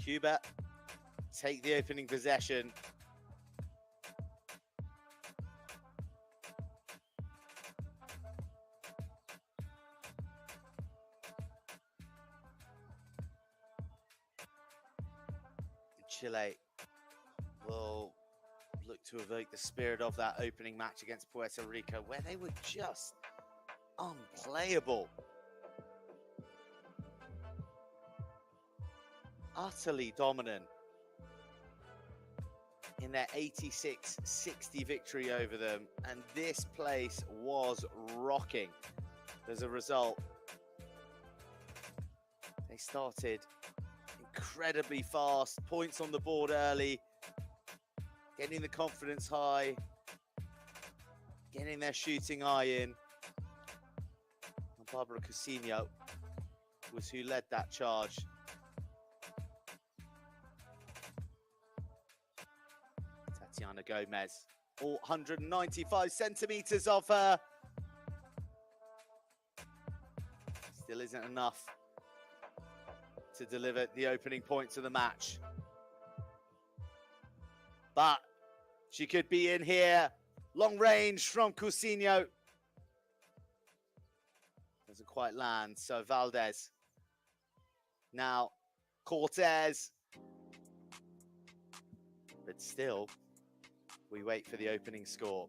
Cuba take the opening possession. Chile will look to evoke the spirit of that opening match against Puerto Rico, where they were just unplayable. Utterly dominant in their 86-60 victory over them, and this place was rocking. As a result, they started incredibly fast, points on the board early, getting the confidence high, getting their shooting eye in. And Barbara Cousinho was who led that charge. Tatiana Gomez, all 195 centimeters of her. Still isn't enough to deliver the opening points of the match. But she could be in here. Long range from Cousinho. Doesn't quite land, so Valdez. Now, Cortez. But still, we wait for the opening score.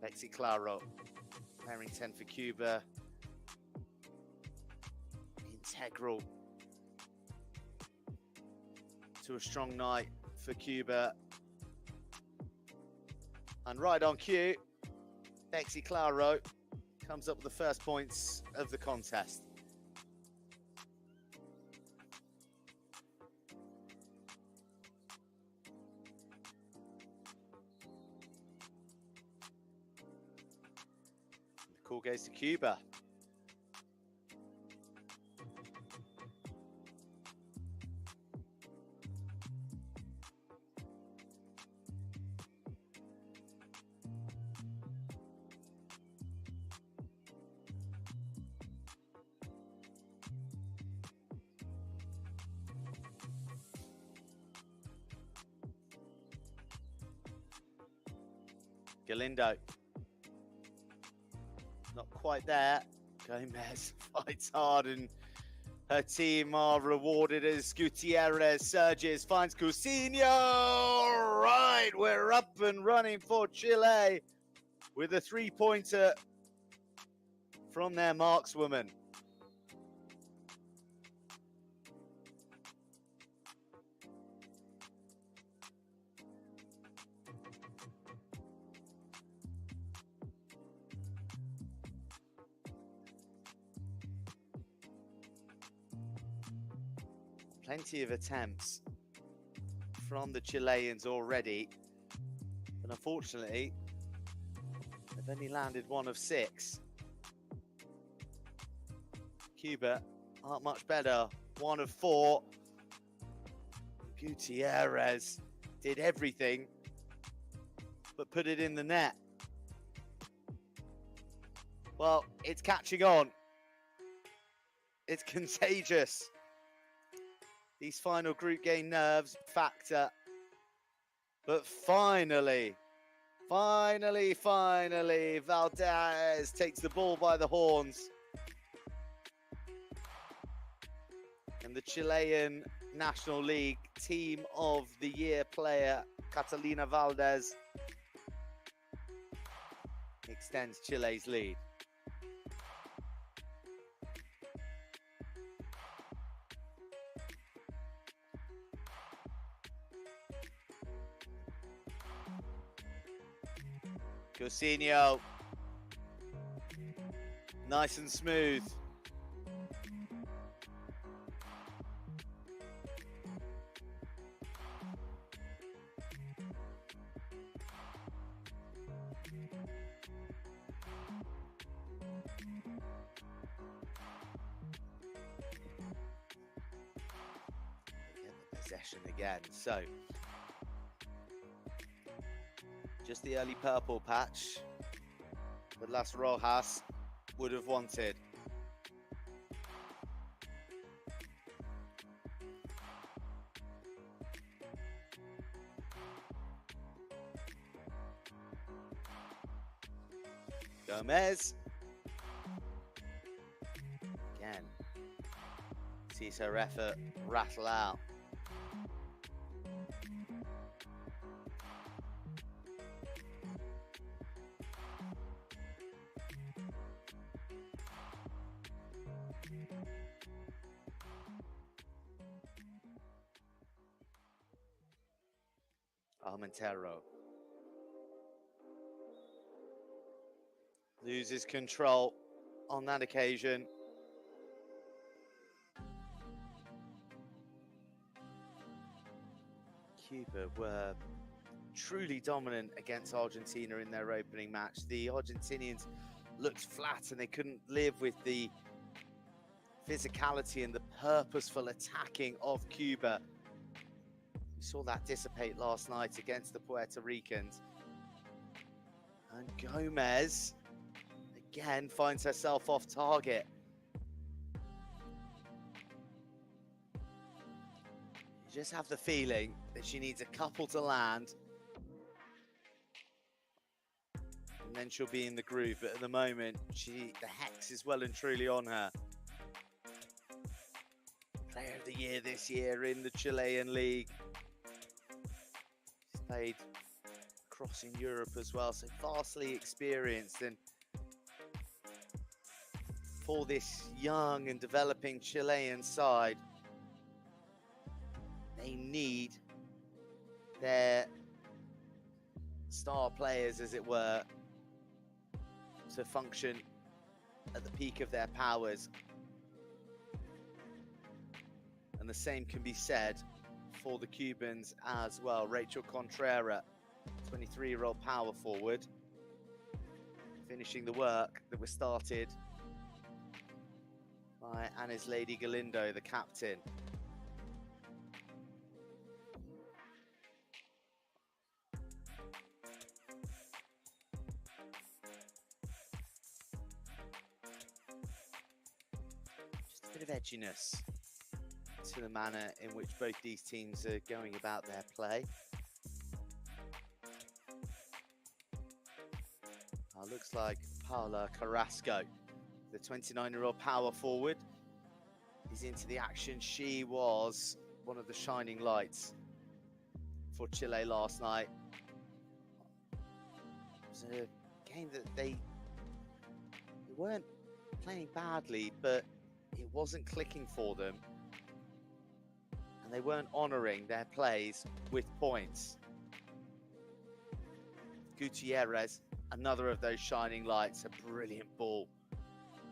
Lexi Claro, pairing 10 for Cuba. Integral to a strong night for Cuba. And right on cue, Lexi Claro comes up with the first points of the contest. The call goes to Cuba. Galindo, not quite there. Gomez fights hard and her team are rewarded as Gutierrez surges, finds Cousinho. Right, we're up and running for Chile with a three-pointer from their markswoman. Plenty of attempts from the Chileans already, but unfortunately, they've only landed 1 of 6. Cuba aren't much better, 1 of 4. Gutierrez did everything but put it in the net. Well, it's catching on. It's contagious. These final group game nerves factor. But finally, Valdez takes the ball by the horns. And the Chilean National League Team of the Year player, Catalina Valdez, extends Chile's lead. Cousinho, nice and smooth. Get the possession again, so just the early purple patch that Las Rojas would have wanted. Gomez. Again, sees her effort rattle out. Armentero loses control on that occasion. Cuba were truly dominant against Argentina in their opening match. The Argentinians looked flat and they couldn't live with the physicality and the purposeful attacking of Cuba. We saw that dissipate last night against the Puerto Ricans. And Gomez again finds herself off target. You just have the feeling that she needs a couple to land, and then she'll be in the groove. But at the moment, the hex is well and truly on her. Player of the year this year in the Chilean league. She's played across in Europe as well, so vastly experienced. And for this young and developing Chilean side, they need their star players, as it were, to function at the peak of their powers. And the same can be said for the Cubans as well. Rachel Contreras, 23-year-old power forward, finishing the work that was started by Anis Lady Galindo, the captain. Just a bit of edginess to the manner in which both these teams are going about their play. Looks like Paula Carrasco, the 29-year-old power forward, is into the action. She was one of the shining lights for Chile last night. It was a game that they weren't playing badly, but it wasn't clicking for them, and they weren't honouring their plays with points. Gutierrez, another of those shining lights, a brilliant ball.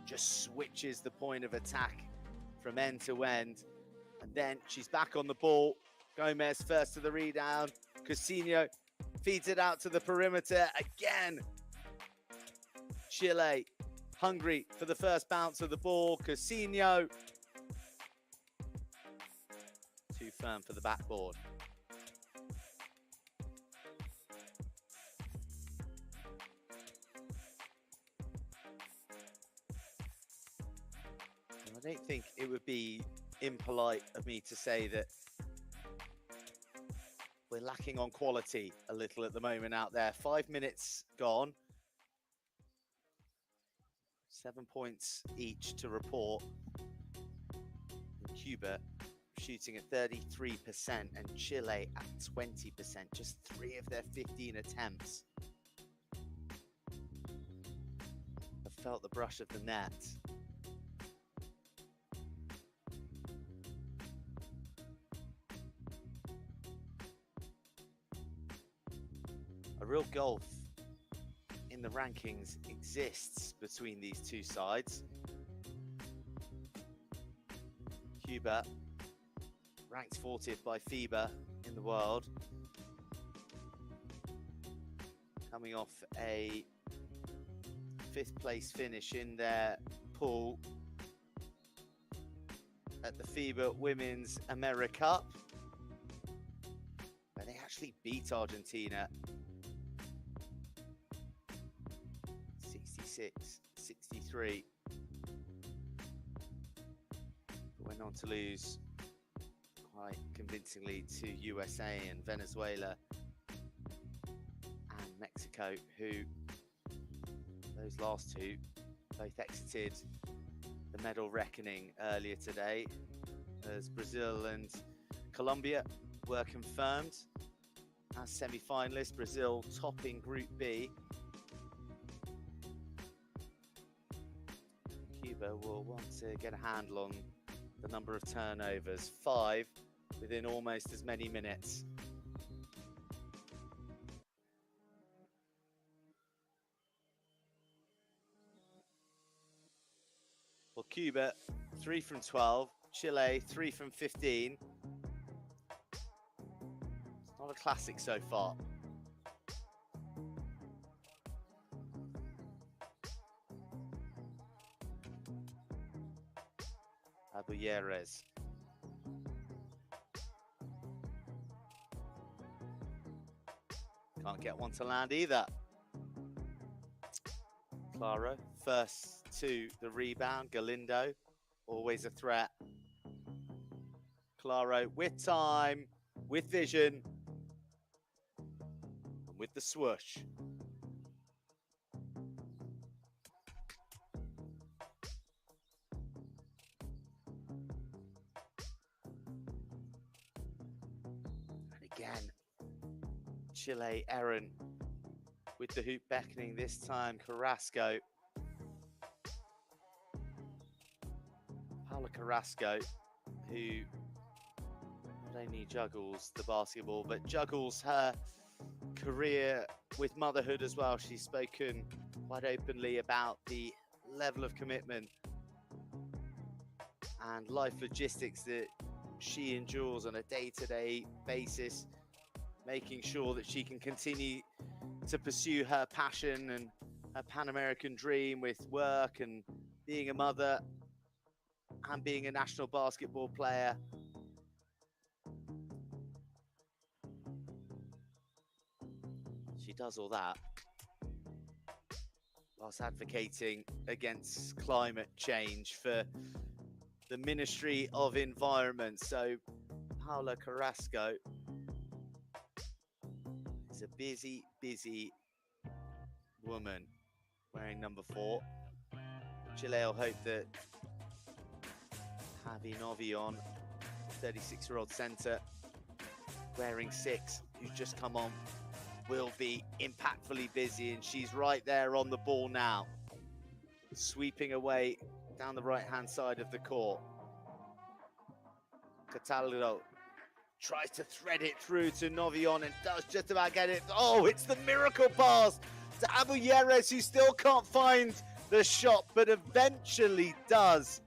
Just switches the point of attack from end to end. And then she's back on the ball. Gomez first to the rebound. Cousinho feeds it out to the perimeter again. Chile hungry for the first bounce of the ball. Cousinho too firm for the backboard. I don't think it would be impolite of me to say that we're lacking on quality a little at the moment out there. 5 minutes gone. 7 points each to report. And Cuba shooting at 33% and Chile at 20%. Just 3 of their 15 attempts have felt the brush of the net. A real gulf in the rankings exists between these two sides. Cuba ranked 40th by FIBA in the world, coming off a 5th place finish in their pool at the FIBA Women's America Cup, where they actually beat Argentina 66-63, but went on to lose quite convincingly to USA and Venezuela and Mexico, who Those last two both exited the medal reckoning earlier today, as Brazil and Colombia were confirmed as semi-finalists. Brazil topping Group B. Cuba will want to get a handle on the number of turnovers, 5 within almost as many minutes. Well, Cuba, 3 from 12. Chile, 3 from 15. It's not a classic so far. Abuyeres. Can't get one to land either. Claro, first to the rebound. Galindo, always a threat. Claro with time, with vision, and with the swoosh. And again, Chile errant with the hoop beckoning, this time Carrasco. Paula Carrasco, who not only juggles the basketball, but juggles her career with motherhood as well. She's spoken quite openly about the level of commitment and life logistics that she endures on a day-to-day basis, making sure that she can continue to pursue her passion and her Pan-American dream with work and being a mother and being a national basketball player. She does all that whilst advocating against climate change for the Ministry of Environment. So Paula Carrasco is a busy, busy woman wearing number 4. Chile will hope that Javi Novion, 36-year-old centre, wearing 6, who's just come on, will be impactfully busy, and she's right there on the ball now, sweeping away down the right-hand side of the court. Cataldo tries to thread it through to Novion and does just about get it. Oh, it's the miracle pass to Abuyeres, who still can't find the shot, but eventually does.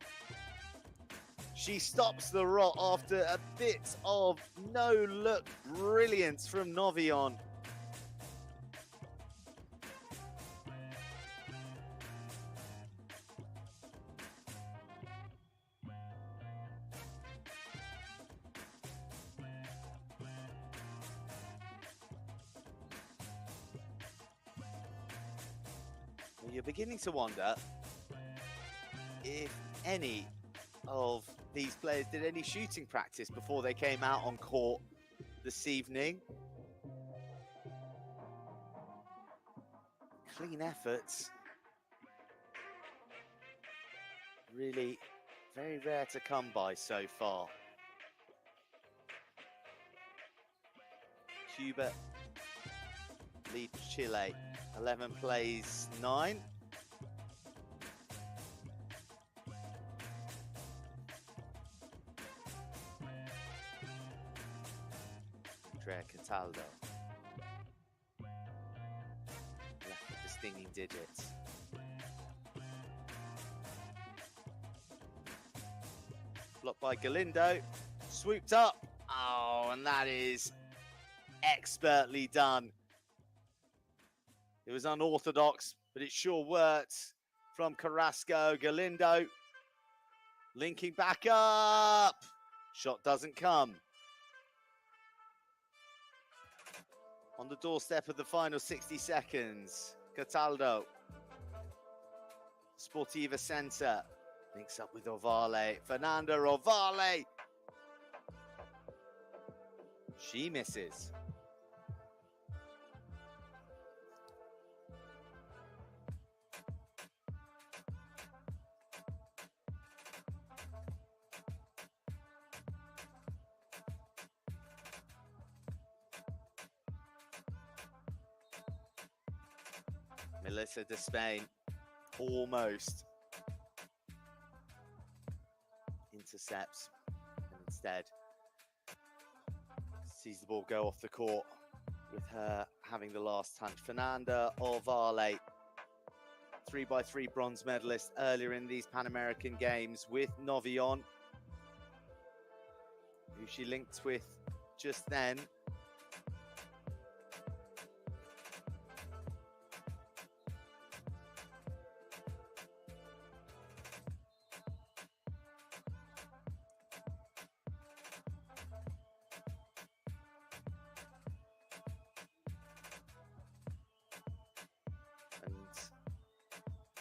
She stops the rot after a bit of no-look brilliance from Novion. Well, you're beginning to wonder if any of these players did any shooting practice before they came out on court this evening. Clean efforts. Really very rare to come by so far. Cuba leads Chile. 11 plays 9. Andrea Cataldo left with the stinging digits. Blocked by Galindo, swooped up. Oh, and that is expertly done. It was unorthodox, but it sure worked from Carrasco. Galindo linking back up. Shot doesn't come. On the doorstep of the final 60 seconds, Cataldo, Sportiva Center, links up with Ovale. Fernanda Ovale. She misses. Melissa de Spain almost intercepts and instead sees the ball go off the court with her having the last touch. Fernanda Orvale, 3x3 bronze medalist earlier in these Pan American Games with Novion, who she linked with just then.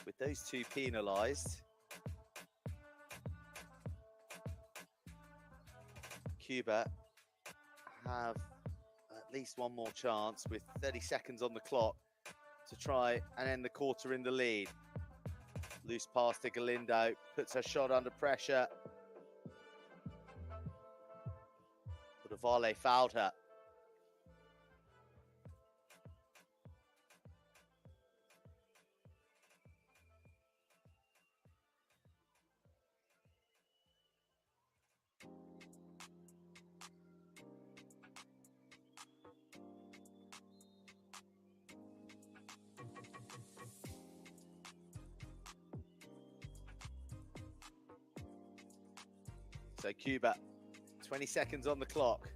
With those two penalised, Cuba have at least one more chance with 30 seconds on the clock to try and end the quarter in the lead. Loose pass to Galindo, puts her shot under pressure, but Orvale fouled her. So Cuba, 20 seconds on the clock.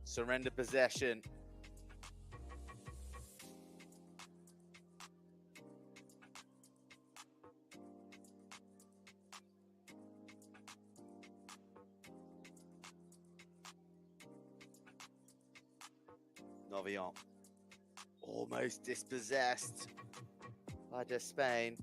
Surrender possession. Novion, almost dispossessed by de Spain.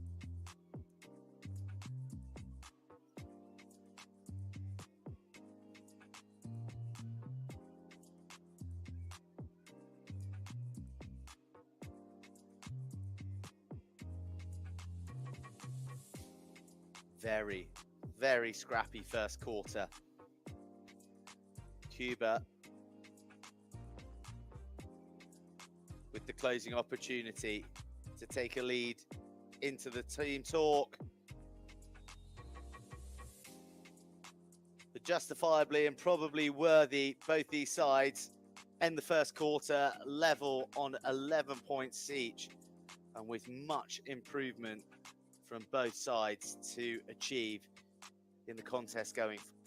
Very, very scrappy first quarter. Cuba with the closing opportunity to take a lead into the team talk. But justifiably and probably worthy, both these sides end the first quarter level on 11 points each, and with much improvement from both sides to achieve in the contest going forward.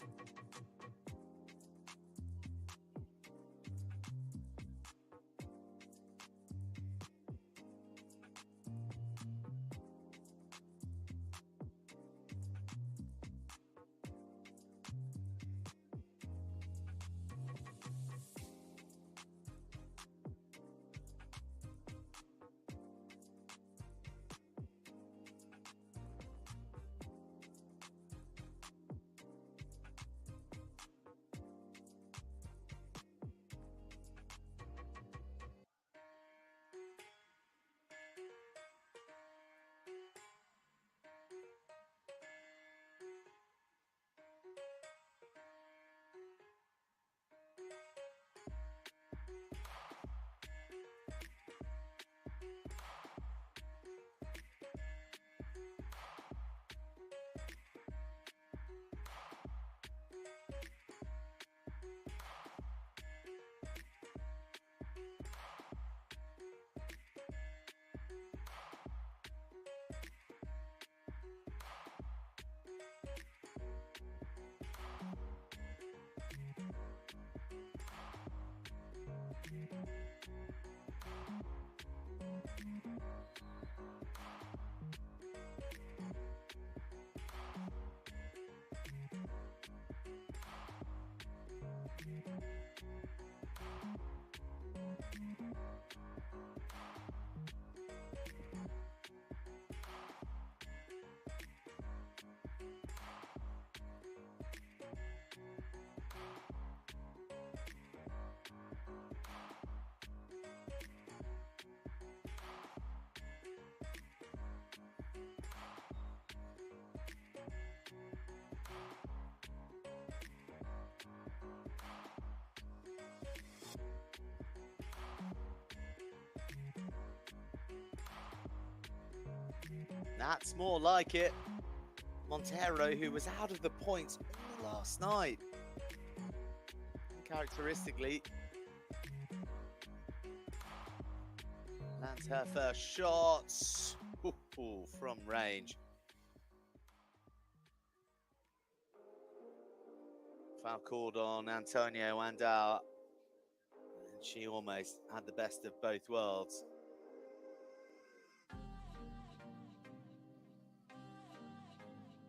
That's more like it. Montero, who was out of the points all last night. Characteristically, lands her first shots from range. Foul called on Antonio Andal, and she almost had the best of both worlds.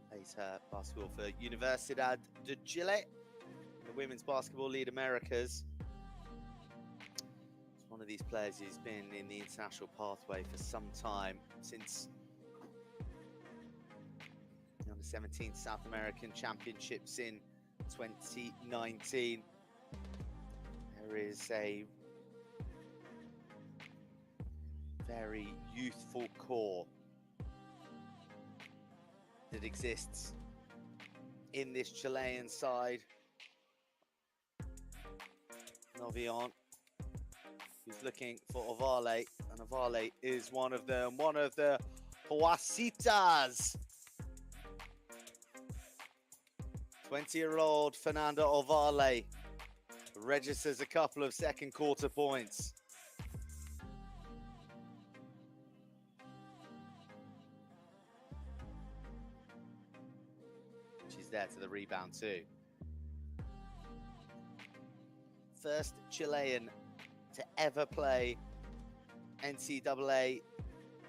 Plays her basketball for Universidad de Chile, the Women's Basketball League Americas. It's one of these players who's been in the international pathway for some time, since the Under-17 South American Championships in 2019. There is a very youthful core that exists in this Chilean side. Novion, who's looking for Ovale, and Ovale is one of them, one of the Huasitas. 20-year-old Fernanda Ovale registers a couple of second quarter points. She's there to the rebound too. First Chilean to ever play NCAA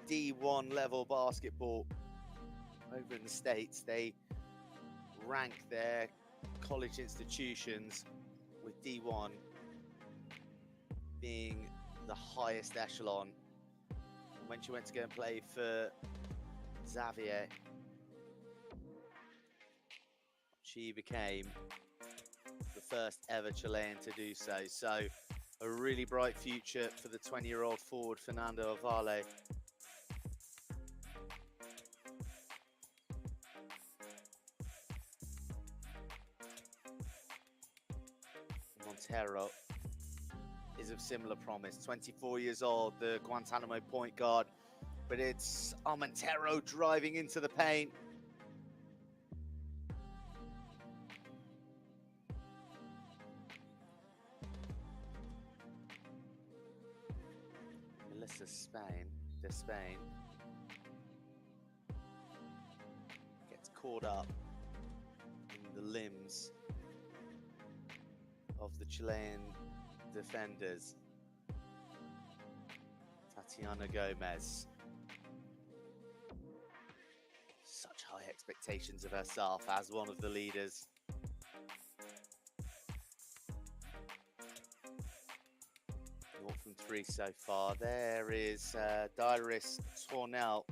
D1 level basketball over in the States. They rank their college institutions with D1 being the highest echelon. And when she went to go and play for Xavier, she became the first ever Chilean to do so. So a really bright future for the 20-year-old forward Fernanda Ovale. Montero is of similar promise. 24 years old, the Guantanamo point guard, but it's Montero driving into the paint. Melissa Spain gets caught up in the limbs of the Chilean defenders. Tatiana Gomez. Such high expectations of herself as one of the leaders. Naught from three so far. There is Dairis Tornell,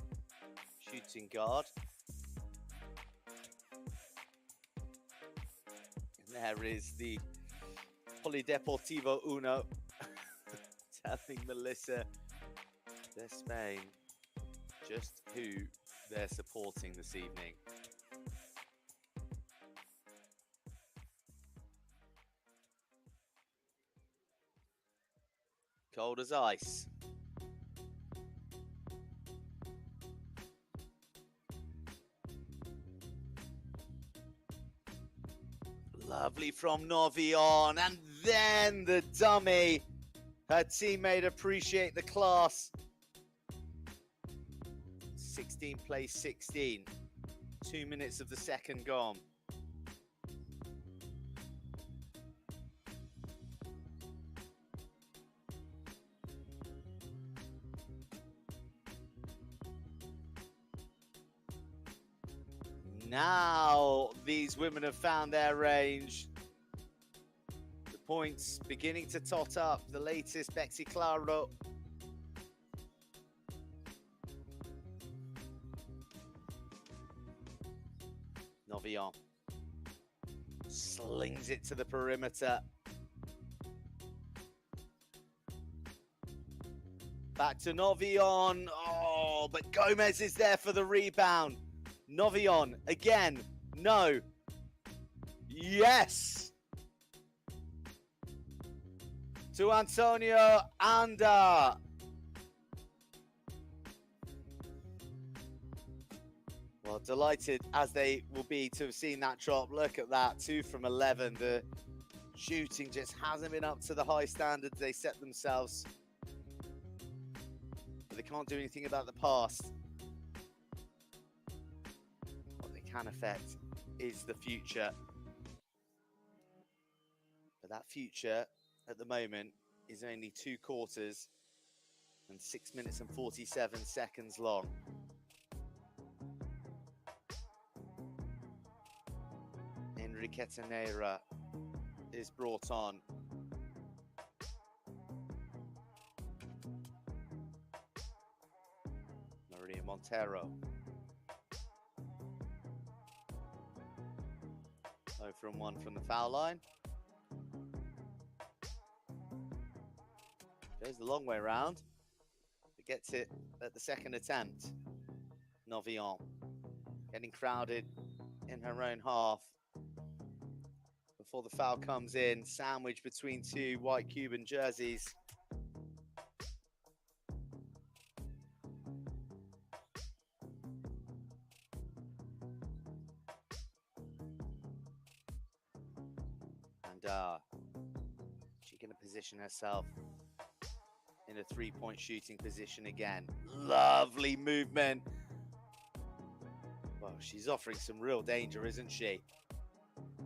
shooting guard. And there is the Polideportivo Uno telling Melissa de Spain just who they're supporting this evening. Cold as ice. Lovely from Novion, and then the dummy. Her teammate appreciate the class. 16 plays 16. 2 minutes of the second gone. Now these women have found their range. The points beginning to tot up. The latest, Bexy Claro. Novion slings it to the perimeter. Back to Novion. Oh, but Gomez is there for the rebound. Novion again. No. Yes. To Antonio Anda. delighted as they will be to have seen that drop. Look at that, 2 from 11. The shooting just hasn't been up to the high standards they set themselves. But they can't do anything about the past. What they can affect is the future. But that future at the moment is only 2 quarters and 6 minutes and 47 seconds long. Enriqueta Neira is brought on. Maria Montero. 0 from 1 from the foul line. Goes the long way around, but gets it at the second attempt. Novion getting crowded in her own half before the foul comes in, sandwiched between 2 white Cuban jerseys. And she going to position herself in a 3-point shooting position again. Lovely movement. Well, she's offering some real danger, isn't she?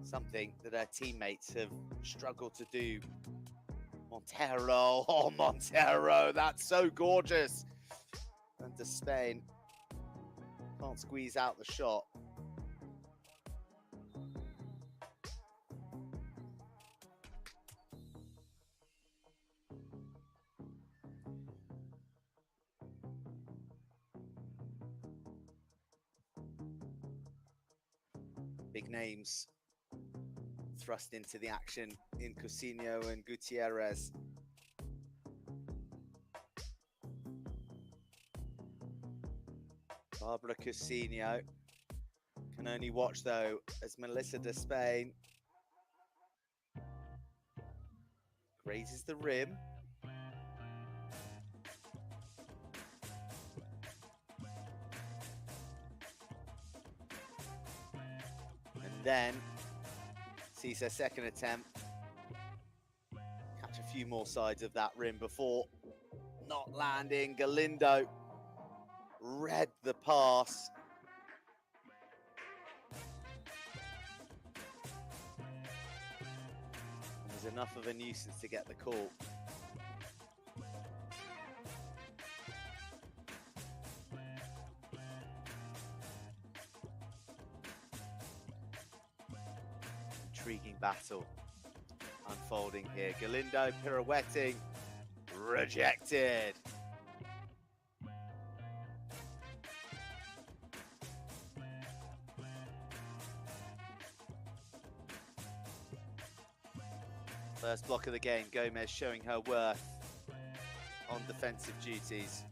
Something that her teammates have struggled to do. Montero, oh Montero, that's so gorgeous. And Despain can't squeeze out the shot. Big names thrust into the action in Cousinho and Gutierrez. Barbara Cousinho can only watch though as Melissa Despain grazes the rim. And then sees her second attempt catch a few more sides of that rim before not landing. Galindo read the pass. And was enough of a nuisance to get the call. Intriguing battle unfolding here. Galindo pirouetting, rejected. First block of the game, Gomez showing her worth on defensive duties.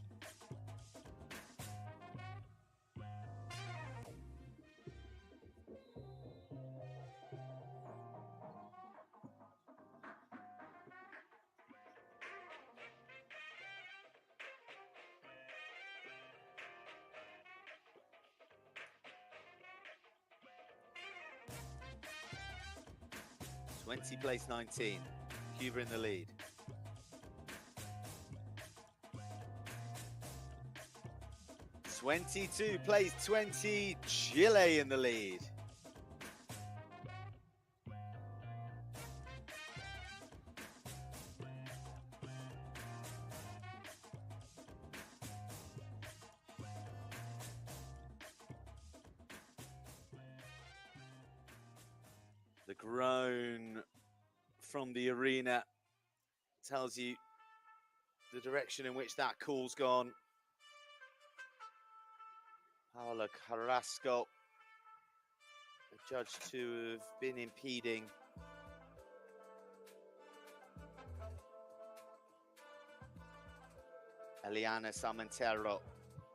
Plays 19, Cuba in the lead. Plays 20, Chile in the lead. The groan from the arena tells you the direction in which that call's gone. Paola Carrasco, judged to have been impeding. Eliana Salmentero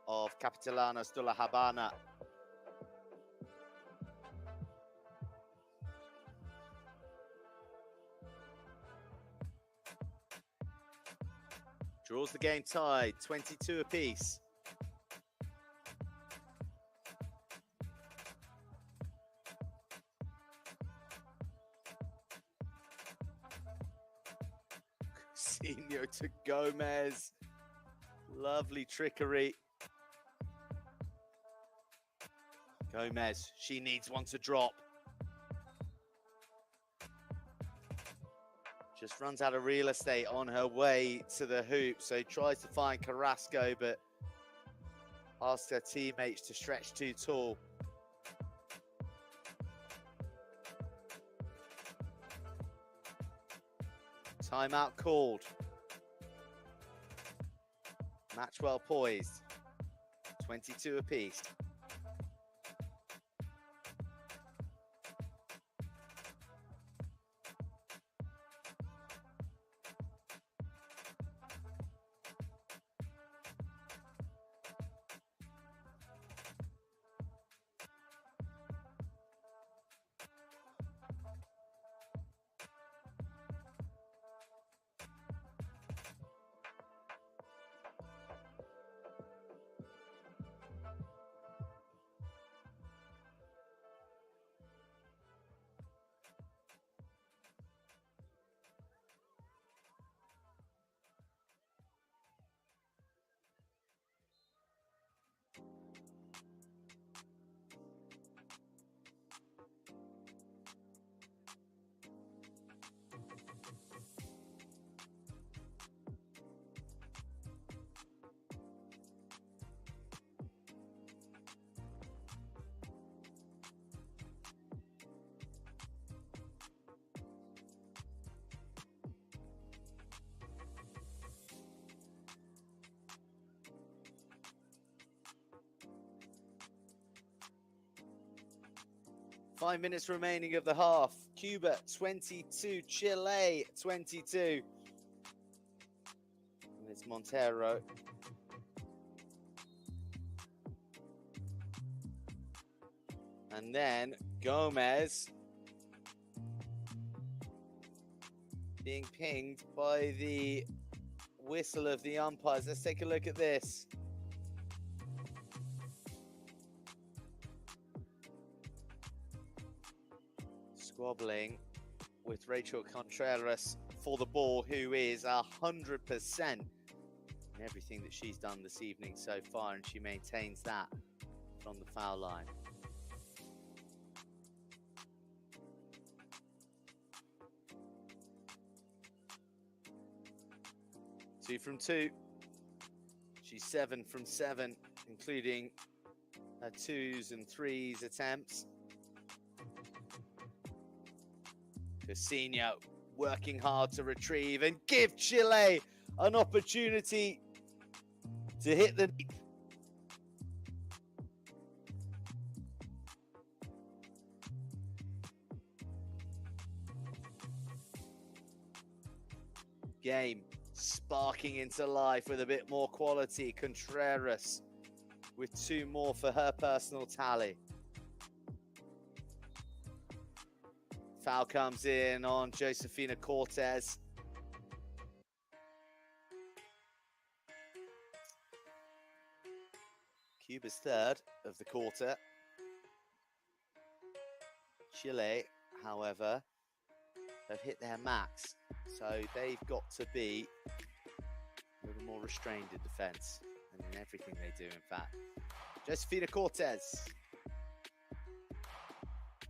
of Capitalanos de la Habana. Draws the game tied, 22 apiece. Coutinho to Gomez. Lovely trickery. Gomez, she needs one to drop. Just runs out of real estate on her way to the hoop. So tries to find Carrasco, but asks her teammates to stretch too tall. Timeout called. Match well poised. 22 apiece. Five minutes remaining of the half. Cuba 22, Chile 22. And it's Montero. And then Gomez being pinged by the whistle of the umpires. Let's take a look at this. Squabbling with Rachel Contreras for the ball, who is 100% in everything that she's done this evening so far, and she maintains that from the foul line. Two from two. She's 7 from 7, including her 2s and 3s attempts. Coutinho working hard to retrieve and give Chile an opportunity to hit the game sparking into life with a bit more quality. Contreras with 2 more for her personal tally. Foul comes in on Josefina Cortez. Cuba's third of the quarter. Chile, however, have hit their max, so they've got to be a little more restrained in defense and in everything they do, in fact. Josefina Cortez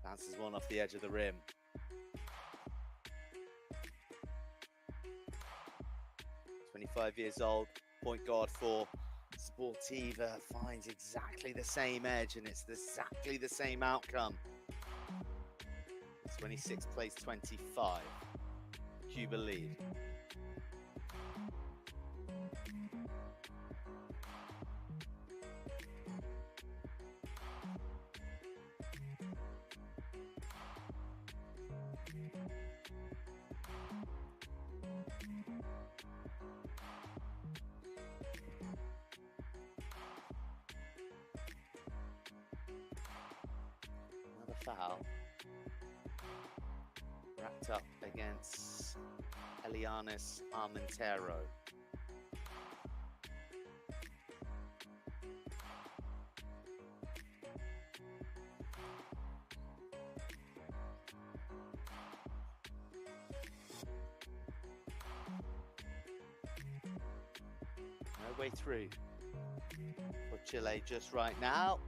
bounces one off the edge of the rim. Years old, point guard for Sportiva, finds exactly the same edge, and it's exactly the same outcome. 26 plays 25. Cuba lead. Foul wrapped up against Elianis Armentero. no way through for Chile just right now.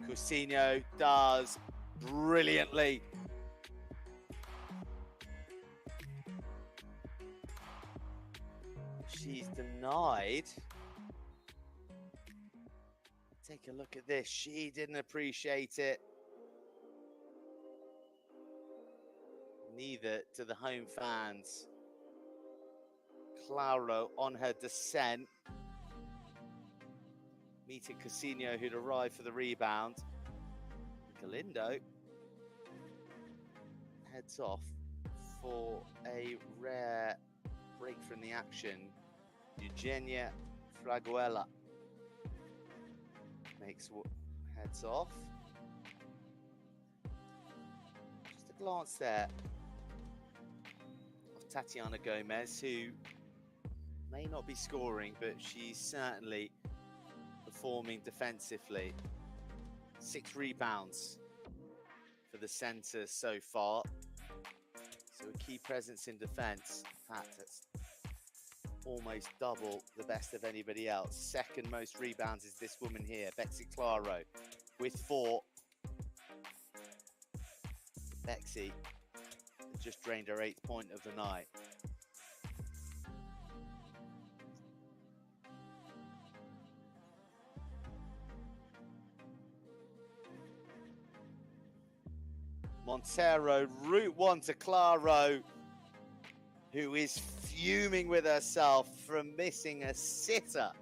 Coutinho does brilliantly. She's denied. Take a look at this. She didn't appreciate it. Neither do the home fans. Claro on her descent. Meeting Coutinho, who'd arrived for the rebound. Galindo heads off for a rare break from the action. Eugenia Fraguela heads off. Just a glance there of Tatiana Gomez, who may not be scoring, but she's certainly performing defensively. 6 rebounds for the centre so far. So a key presence in defence. In fact, that's almost double the best of anybody else. Second most rebounds is this woman here, Bexy Claro, with 4. Bexy just drained her 8th point of the night. Montero, route 1 to Claro, who is fuming with herself from missing a sitter.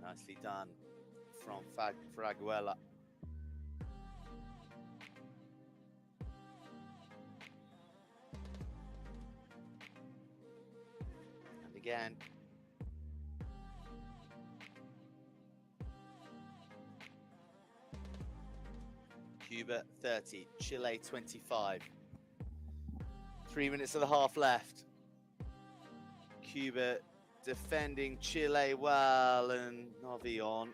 Nicely done from Fraguela. And again. Cuba 30, Chile 25. 3 minutes of the half left. Cuba defending Chile well, and Novion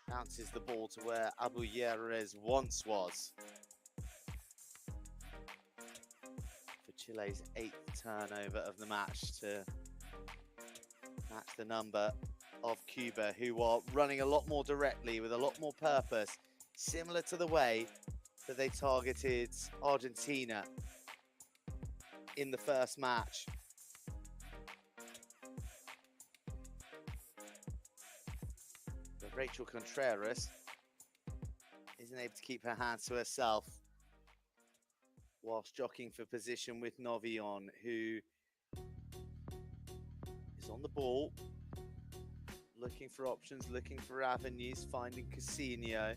bounces the ball to where Abuyeres once was. For Chile's 8th turnover of the match to match the number of Cuba, who are running a lot more directly with a lot more purpose, similar to the way that they targeted Argentina in the first match. Rachel Contreras isn't able to keep her hands to herself whilst jockeying for position with Novion, who is on the ball, looking for options, looking for avenues, finding Coutinho.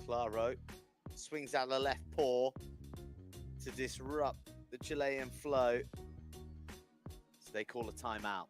Claro swings out the left paw to disrupt the Chilean flow. So they call a timeout.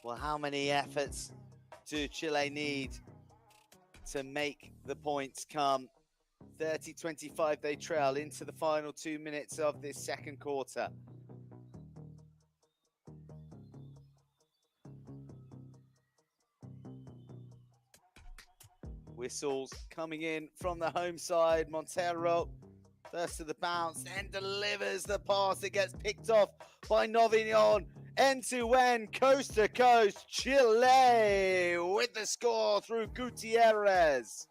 Well, how many efforts do Chile need to make the points come? 30-25 they trail into the final 2 minutes of this second quarter. Whistles coming in from the home side. Montero first to the bounce, then delivers the pass. It gets picked off by Novignon. End to end, coast to coast, Chile with the score through Gutierrez.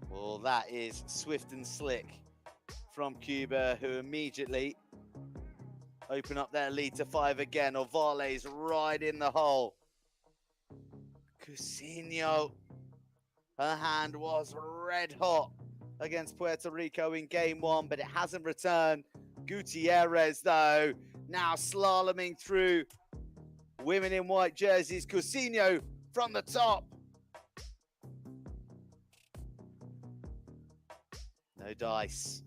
Well, that is swift and slick from Cuba, who immediately open up their lead to 5 again. Ovale's right in the hole. Cousinho, her hand was red hot against Puerto Rico in game 1, but it hasn't returned. Gutierrez, though, now slaloming through women in white jerseys. Cousinho from the top. No dice.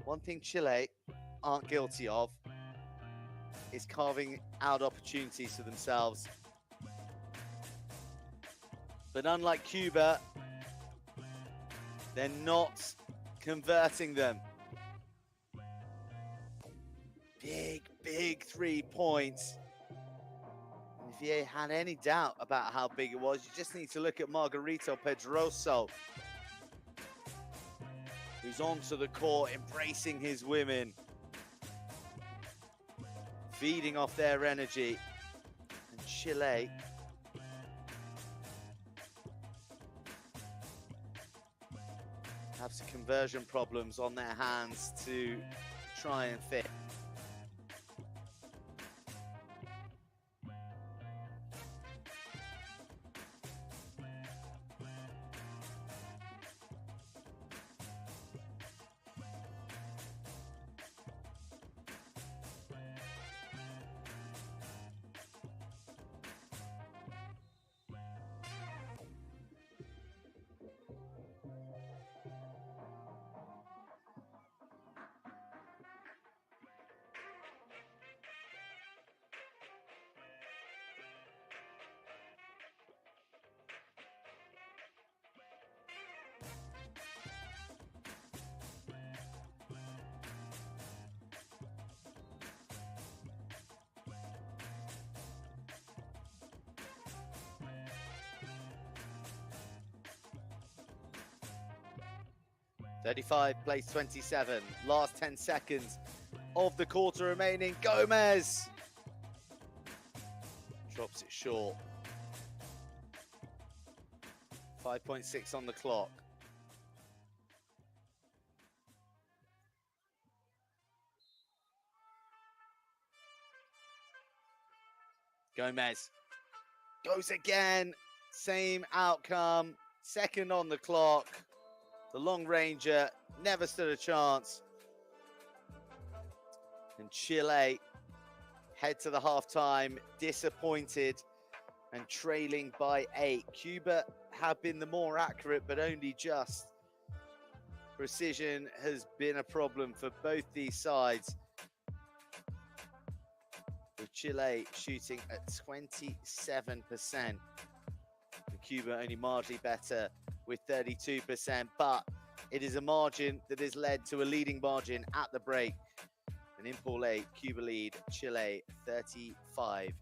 One thing Chile aren't guilty of is carving out opportunities for themselves. But unlike Cuba, they're not converting them. Big 3 points. And if you had any doubt about how big it was, you just need to look at Margarito Pedroso, who's onto the court, embracing his women, feeding off their energy. And Chile have some conversion problems on their hands to try and fix. .35 plays 27. Last 10 seconds of the quarter remaining. Gomez drops it short. 5.6 on the clock. Gomez goes again. Same outcome. Second on the clock. The long ranger never stood a chance. And Chile head to the halftime disappointed and trailing by 8. Cuba have been the more accurate, but only just. Precision has been a problem for both these sides, with Chile shooting at 27%. And Cuba only marginally better with 32%, but it is a margin that has led to a leading margin at the break. And in Pool A, Cuba lead Chile 35-27.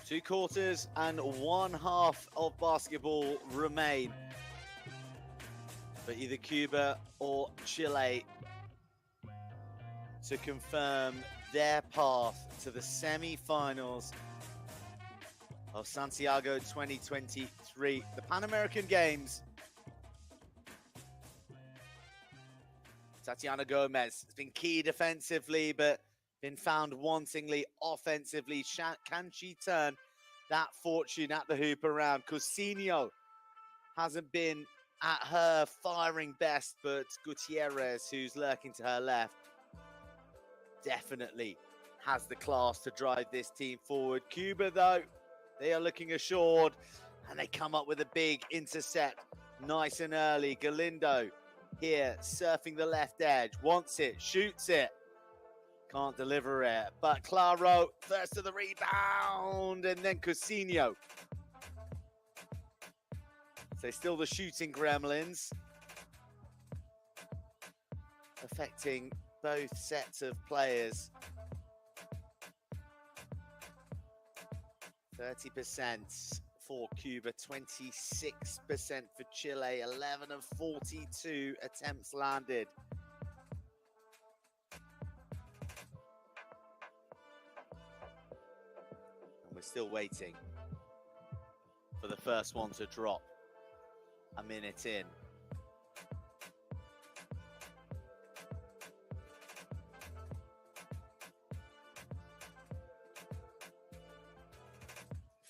2 quarters and 1/2 of basketball remain for either Cuba or Chile to confirm their path to the semi-finals of Santiago 2023, the Pan American Games. Tatiana Gomez has been key defensively, but been found wantingly offensively. Can she turn that fortune at the hoop around? Cousinho hasn't been at her firing best, but Gutierrez, who's lurking to her left, definitely has the class to drive this team forward. Cuba, though, they are looking assured, and they come up with a big intercept nice and early. Galindo here surfing the left edge, wants it, shoots it, can't deliver it, but Claro first to the rebound, and then Cousinho. So still the shooting gremlins affecting both sets of players. 30% for Cuba, 26% for Chile, 11 of 42 attempts landed. And we're still waiting for the first one to drop a minute in.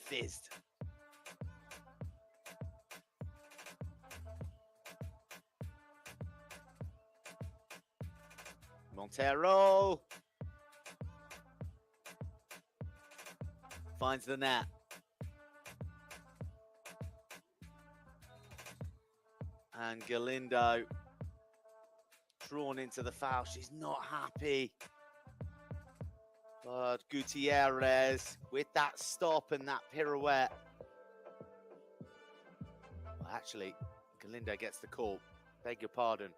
Fizzed. Montero finds the net. And Galindo drawn into the foul. She's not happy. But Gutierrez with that stop and that pirouette. Well, actually, Galindo gets the call. Beg your pardon.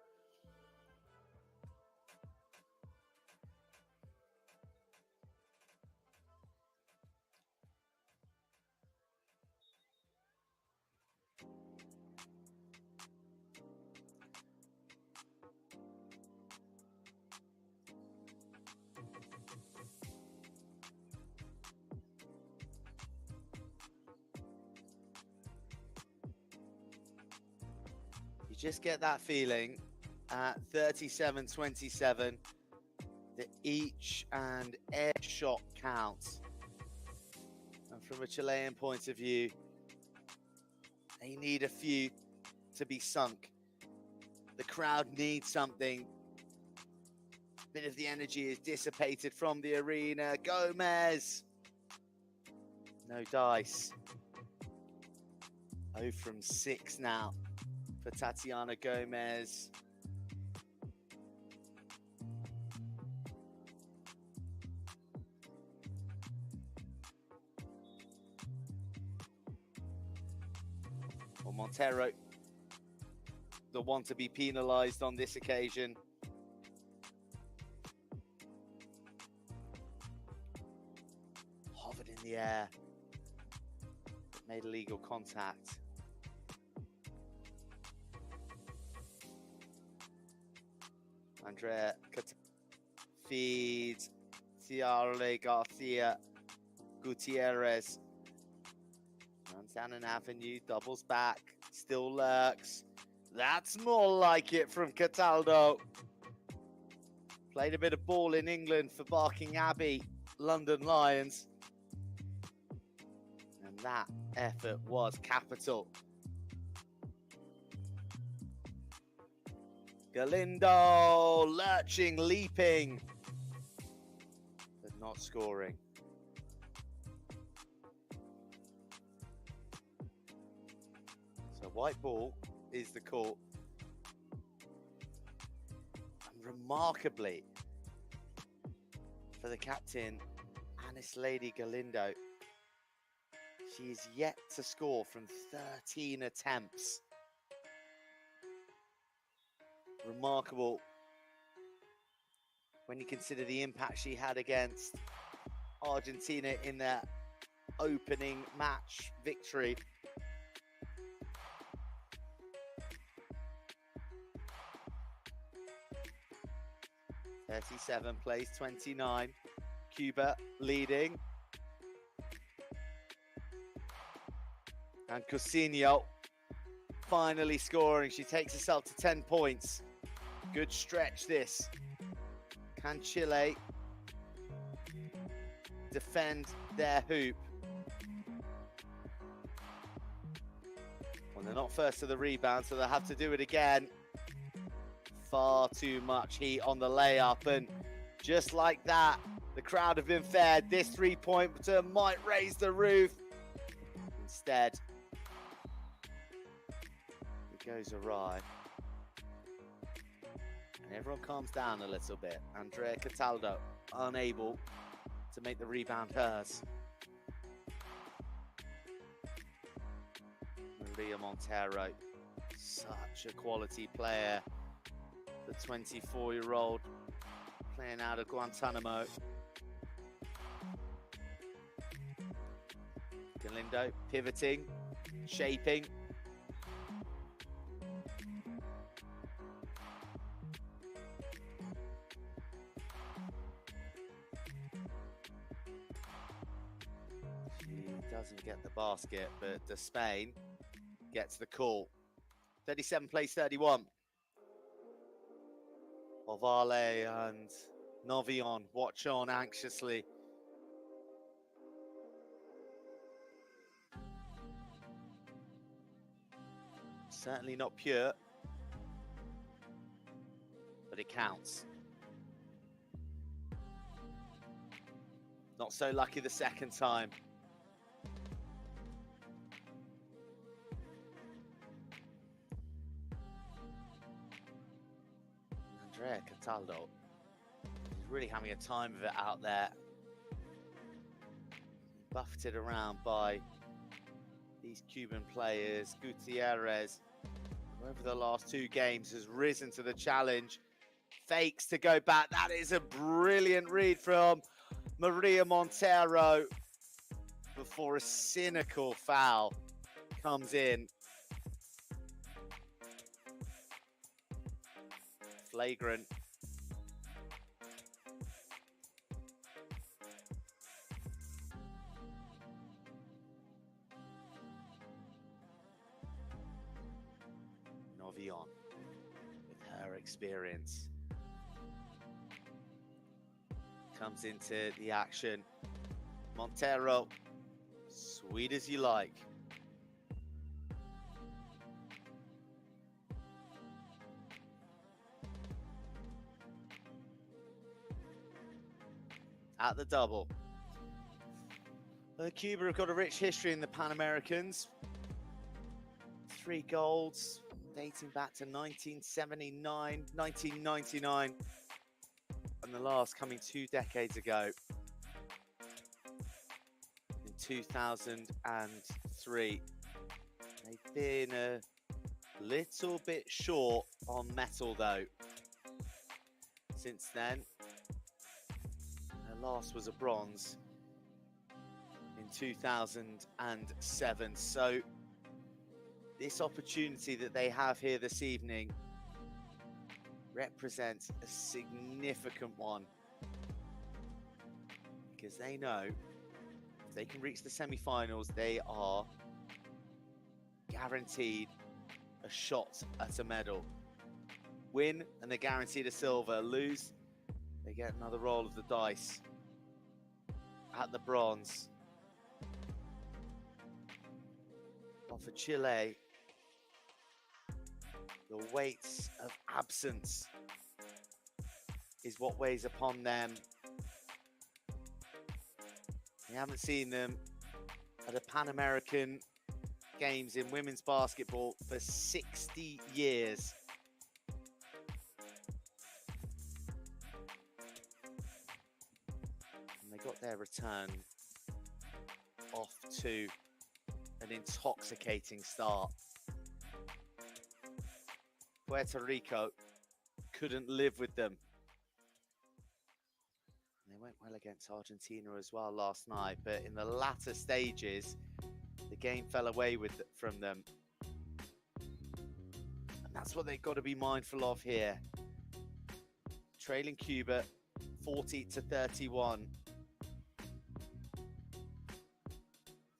Just get that feeling at 37-27 that each and every shot counts. And from a Chilean point of view, they need a few to be sunk. The crowd needs something. A bit of the energy is dissipated from the arena. Gomez. No dice. 0 from 6 now for Tatiana Gomez. Well, Montero, the one to be penalized on this occasion. Hovered in the air, made illegal contact. Andrea feeds Ciarle Garcia. Gutierrez runs down an avenue, doubles back, still lurks. That's more like it from Cataldo. Played a bit of ball in England for Barking Abbey, London Lions. And that effort was capital. Galindo lurching, leaping, but not scoring. So white ball is the call. And remarkably, for the captain, Anis Lady Galindo, she is yet to score from 13 attempts. Remarkable when you consider the impact she had against Argentina in their opening match victory. (37 plays 29. Cuba leading. And Cousinho finally scoring. She takes herself to 10 points. Good stretch this. Can Chile defend their hoop? Well, they're not first to the rebound, so they'll have to do it again. Far too much heat on the layup, and just like that, the crowd have been fed. This three-pointer might raise the roof. Instead, it goes awry. And everyone calms down a little bit. Andrea Cataldo unable to make the rebound hers. Maria Montero, such a quality player. The 24-year-old playing out of Guantanamo. Galindo pivoting, shaping. She doesn't get the basket, but Despain gets the call. 37 plays 31. Ovale and Novion watch on anxiously. Certainly not pure, but it counts. Not so lucky the second time. Andrea Cataldo is really having a time of it out there. Buffeted around by these Cuban players. Gutierrez, who over the last two games has risen to the challenge. Fakes to go back. That is a brilliant read from Maria Montero before a cynical foul comes in. Flagrant. Novion with her experience comes into the action. Montero, sweet as you like. At the double. Cuba have got a rich history in the Pan Americans. 3 golds dating back to 1979, 1999, and the last coming 2 decades ago in 2003. They've been a little bit short on metal though since then. Last was a bronze in 2007. So this opportunity that they have here this evening represents a significant one, because they know if they can reach the semi-finals, they are guaranteed a shot at a medal. Win and they're guaranteed a silver. Lose, they get another roll of the dice at the bronze. But for Chile, the weight of absence is what weighs upon them. We haven't seen them at a Pan American Games in women's basketball for 60 years. Got their return off to an intoxicating start. Puerto Rico couldn't live with them. They went well against Argentina as well last night, but in the latter stages, the game fell away from them. And that's what they've got to be mindful of here. Trailing Cuba 40-31.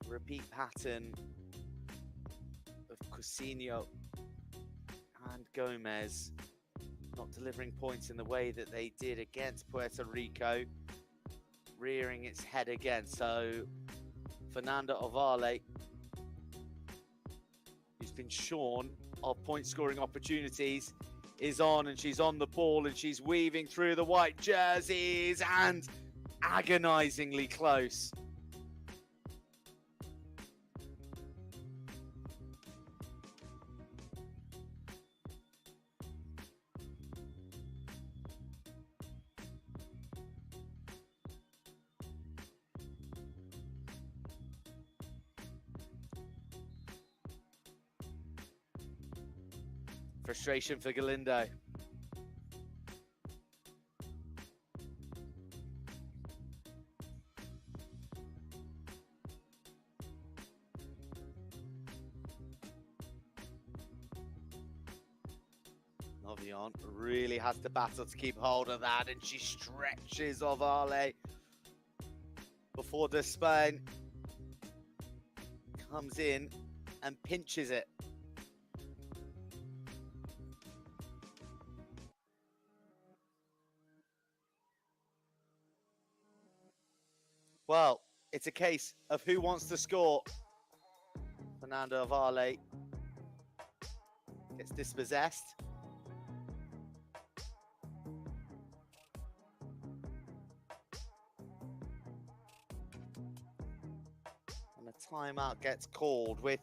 Repeat pattern of Cousinho and Gomez not delivering points in the way that they did against Puerto Rico, rearing its head again. So Fernanda Ovale, who's been shorn of point scoring opportunities, is on, and she's on the ball, and she's weaving through the white jerseys and agonizingly close. Frustration for Galindo. Novion really has to battle to keep hold of that, and she stretches Ovale before Despain comes in and pinches it. Well, it's a case of who wants to score. Fernanda Ovale gets dispossessed. And a timeout gets called with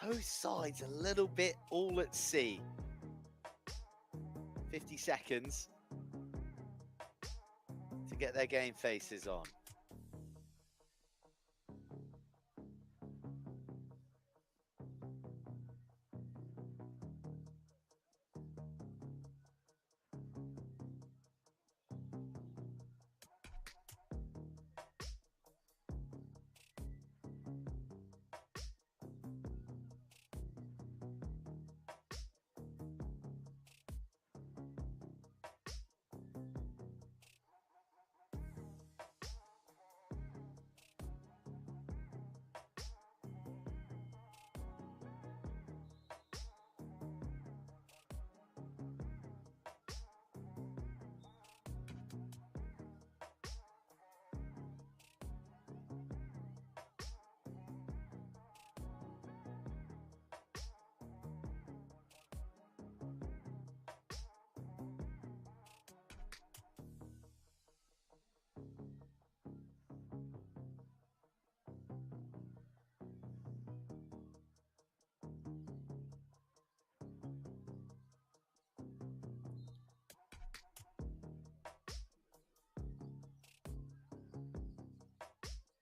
both sides a little bit all at sea. 50 seconds to get their game faces on.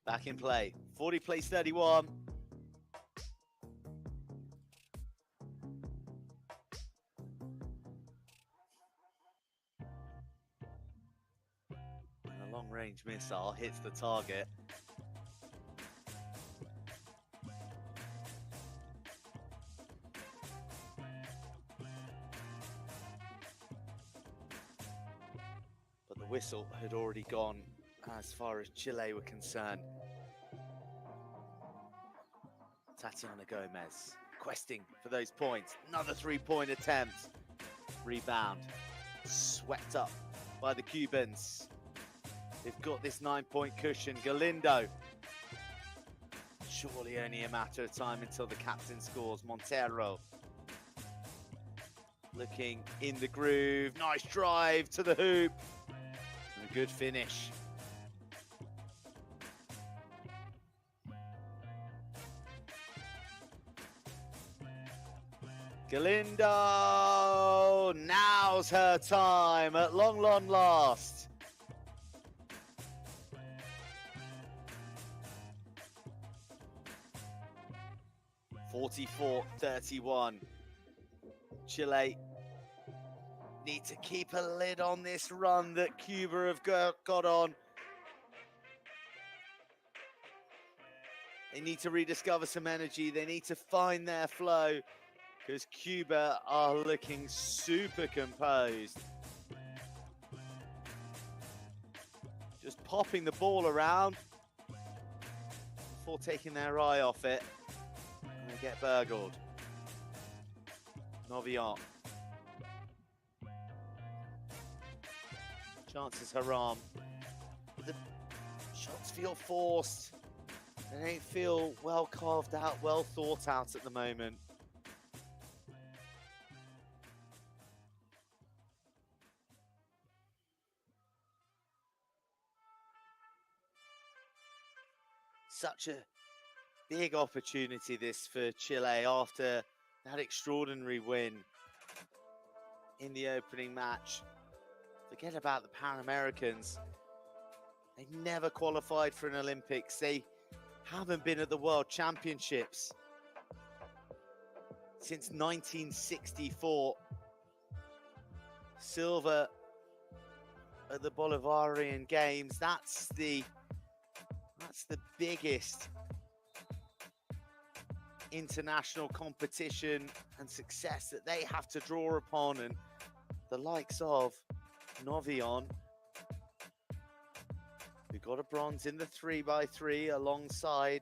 Back in play. 40 plays 31. And a long-range missile hits the target. But the whistle had already gone as far as Chile were concerned. Tatiana Gomez questing for those points. Another three-point attempt. Rebound. Swept up by the Cubans. They've got this 9-point cushion. Galindo. Surely only a matter of time until the captain scores. Montero. Looking in the groove. Nice drive to the hoop. And a good finish. Galindo, now's her time at long last. (44-31). Chile need to keep a lid on this run that Cuba have got on. They need to rediscover some energy. They need to find their flow because Cuba are looking super composed. Just popping the ball around before taking their eye off it. And they get burgled. Novion. Chances haram. The shots feel forced. They don't feel well carved out, well thought out at the moment. Such a big opportunity this for Chile after that extraordinary win in the opening match. Forget about the Pan Americans. They never qualified for an Olympics. They haven't been at the World Championships since 1964. Silver at the Bolivarian Games. That's the biggest international competition and success that they have to draw upon, and the likes of Novion, who got a bronze in the 3x3 alongside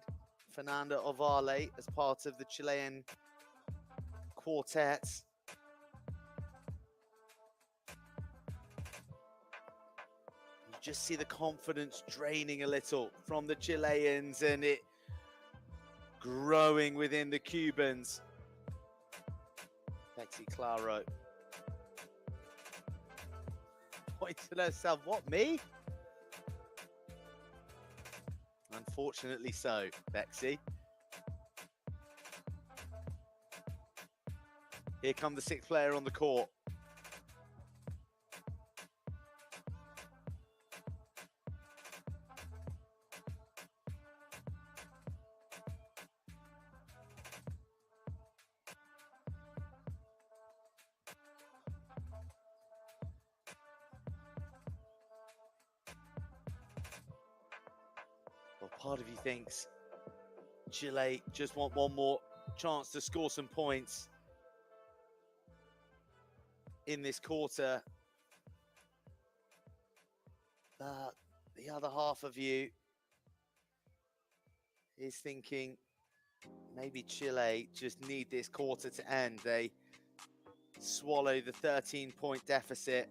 Fernanda Ovale as part of the Chilean quartet. You just see the confidence draining a little from the Chileans and it growing within the Cubans. Bexy Claro pointed at herself, what, me? Unfortunately so, Bexy. Here come the sixth player on the court. Well, part of you thinks Chile just want one more chance to score some points in this quarter. But the other half of you is thinking maybe Chile just need this quarter to end. They swallow the 13-point deficit.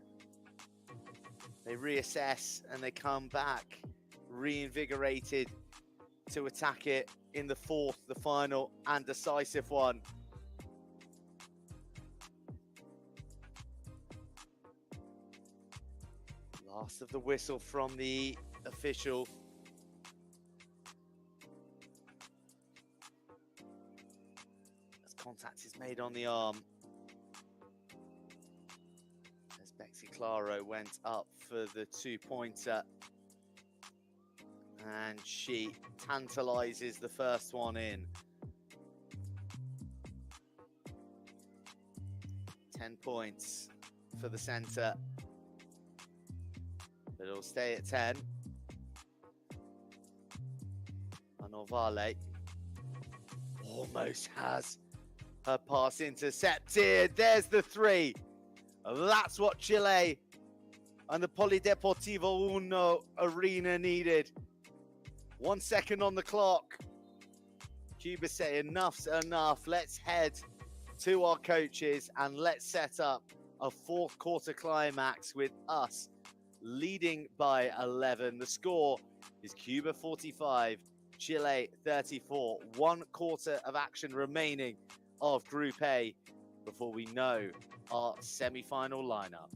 They reassess and they come back reinvigorated to attack it in the fourth, the final and decisive one. Last of the whistle from the official. As contact is made on the arm. As Bexy Claro went up for the two-pointer. And she tantalizes the first one in. 10 points for the center. But it'll stay at 10. And Ovale almost has her pass intercepted. There's the three. That's what Chile and the Polideportivo Uno arena needed. 1 second on the clock. Cuba say enough's enough. Let's head to our coaches and let's set up a fourth quarter climax with us leading by 11. The score is Cuba 45, Chile 34. 1 quarter of action remaining of Group A before we know our semi-final lineup.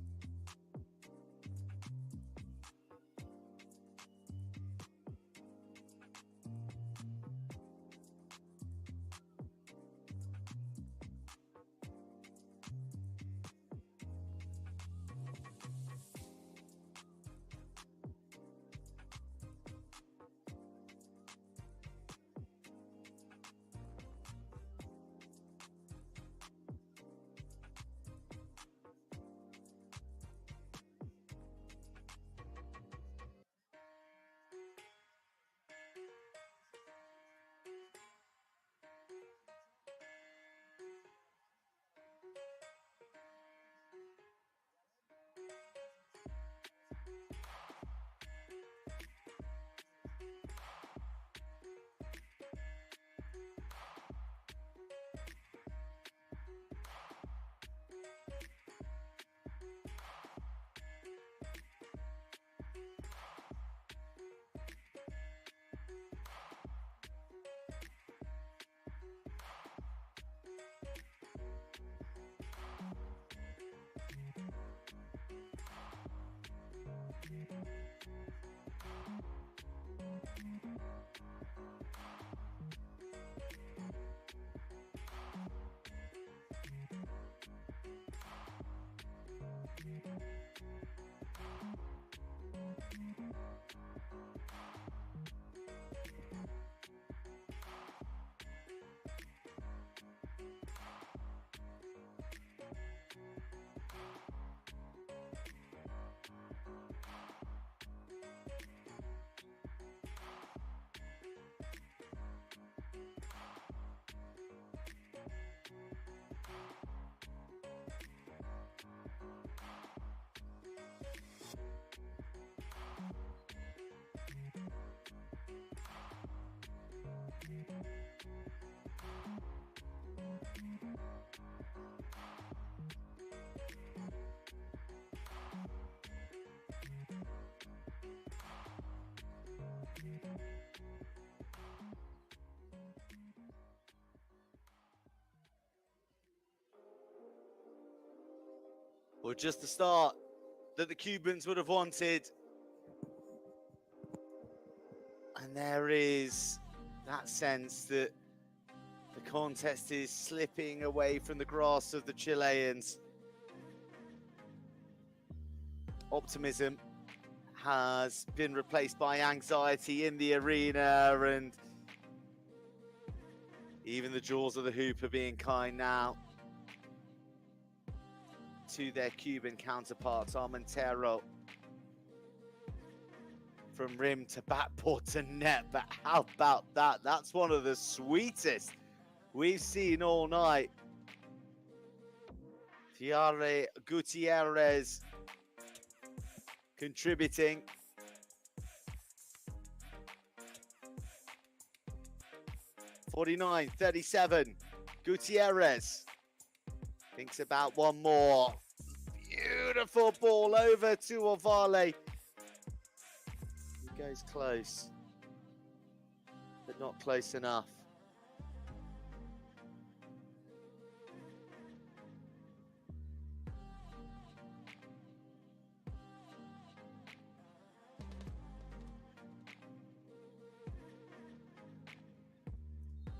or just the start that the Cubans would have wanted. And there is that sense that the contest is slipping away from the grasp of the Chileans. Optimism has been replaced by anxiety in the arena, and even the jaws of the hoop are being kind now to their Cuban counterparts. Armentero from rim to backboard to net, but how about that? That's one of the sweetest we've seen all night. Tiare Gutierrez contributing. (49-37). Gutierrez thinks about one more. Beautiful ball over to Ovale. He goes close, but not close enough.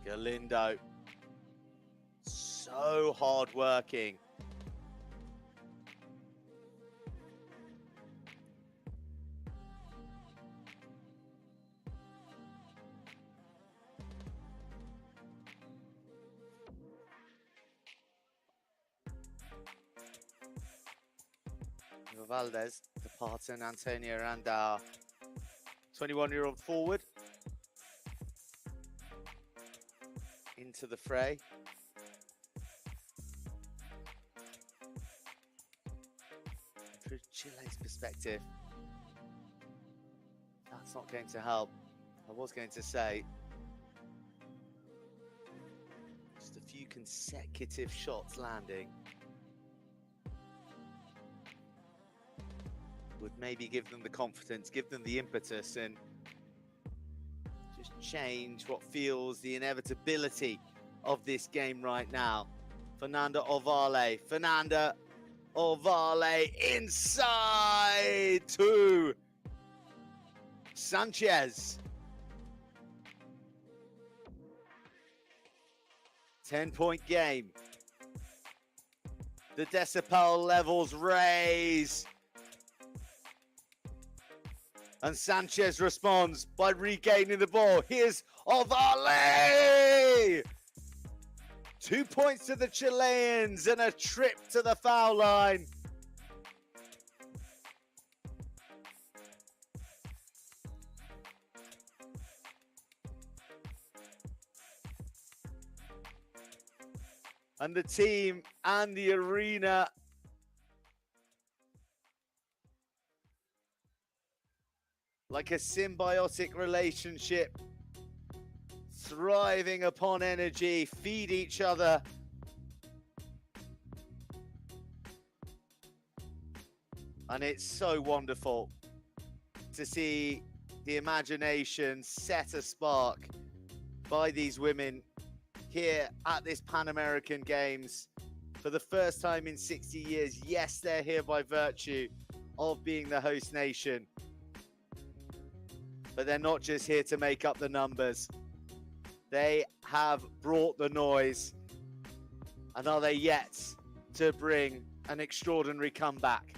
Galindo, so hard-working. Valdez to Parton, Antonio Randall, 21-year-old forward, into the fray. From Chile's perspective, that's not going to help. I was going to say, just a few consecutive shots landing would maybe give them the confidence, give them the impetus, and just change what feels the inevitability of this game right now. Fernando Ovale inside to Sanchez. 10-point game. The decibel levels raise. And Sanchez responds by regaining the ball. Here's Ovale! 2 points to the Chileans and a trip to the foul line. And the team and the arena like a symbiotic relationship, thriving upon energy, feed each other. And it's so wonderful to see the imagination set a spark by these women here at this Pan American Games for the first time in 60 years. Yes, they're here by virtue of being the host nation, but they're not just here to make up the numbers. They have brought the noise. And are they yet to bring an extraordinary comeback?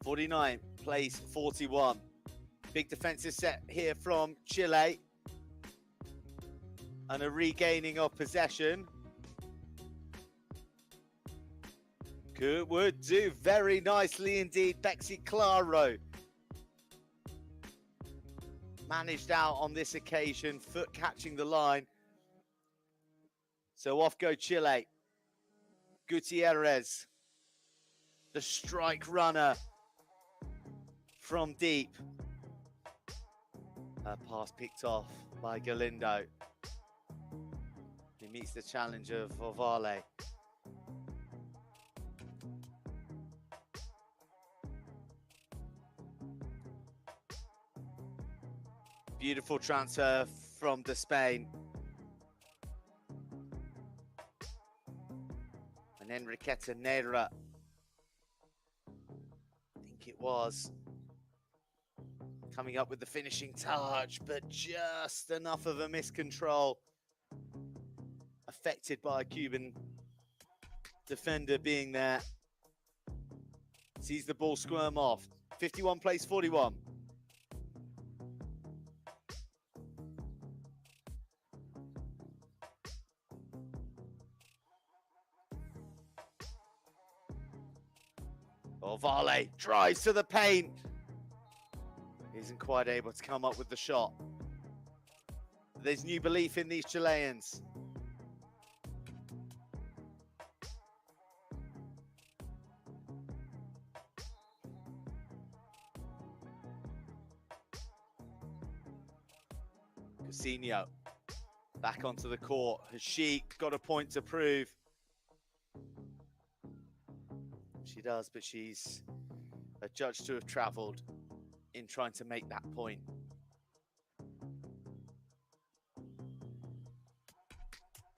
(49 plays 41). Big defensive set here from Chile. And a regaining of possession. Would do very nicely indeed. Bexy Claro managed out on this occasion, foot catching the line. So off go Chile. Gutierrez, the strike runner from deep. Her pass picked off by Galindo. He meets the challenge of Ovale. Beautiful transfer from Spain. And Enriqueta Neira, I think it was, coming up with the finishing touch, but just enough of a miscontrol. Affected by a Cuban defender being there. Sees the ball squirm off. 51 plays 41. Ovale drives to the paint. Isn't quite able to come up with the shot. There's new belief in these Chileans. Cousinho back onto the court. Has she got a point to prove? She does, but she's adjudged to have travelled in trying to make that point.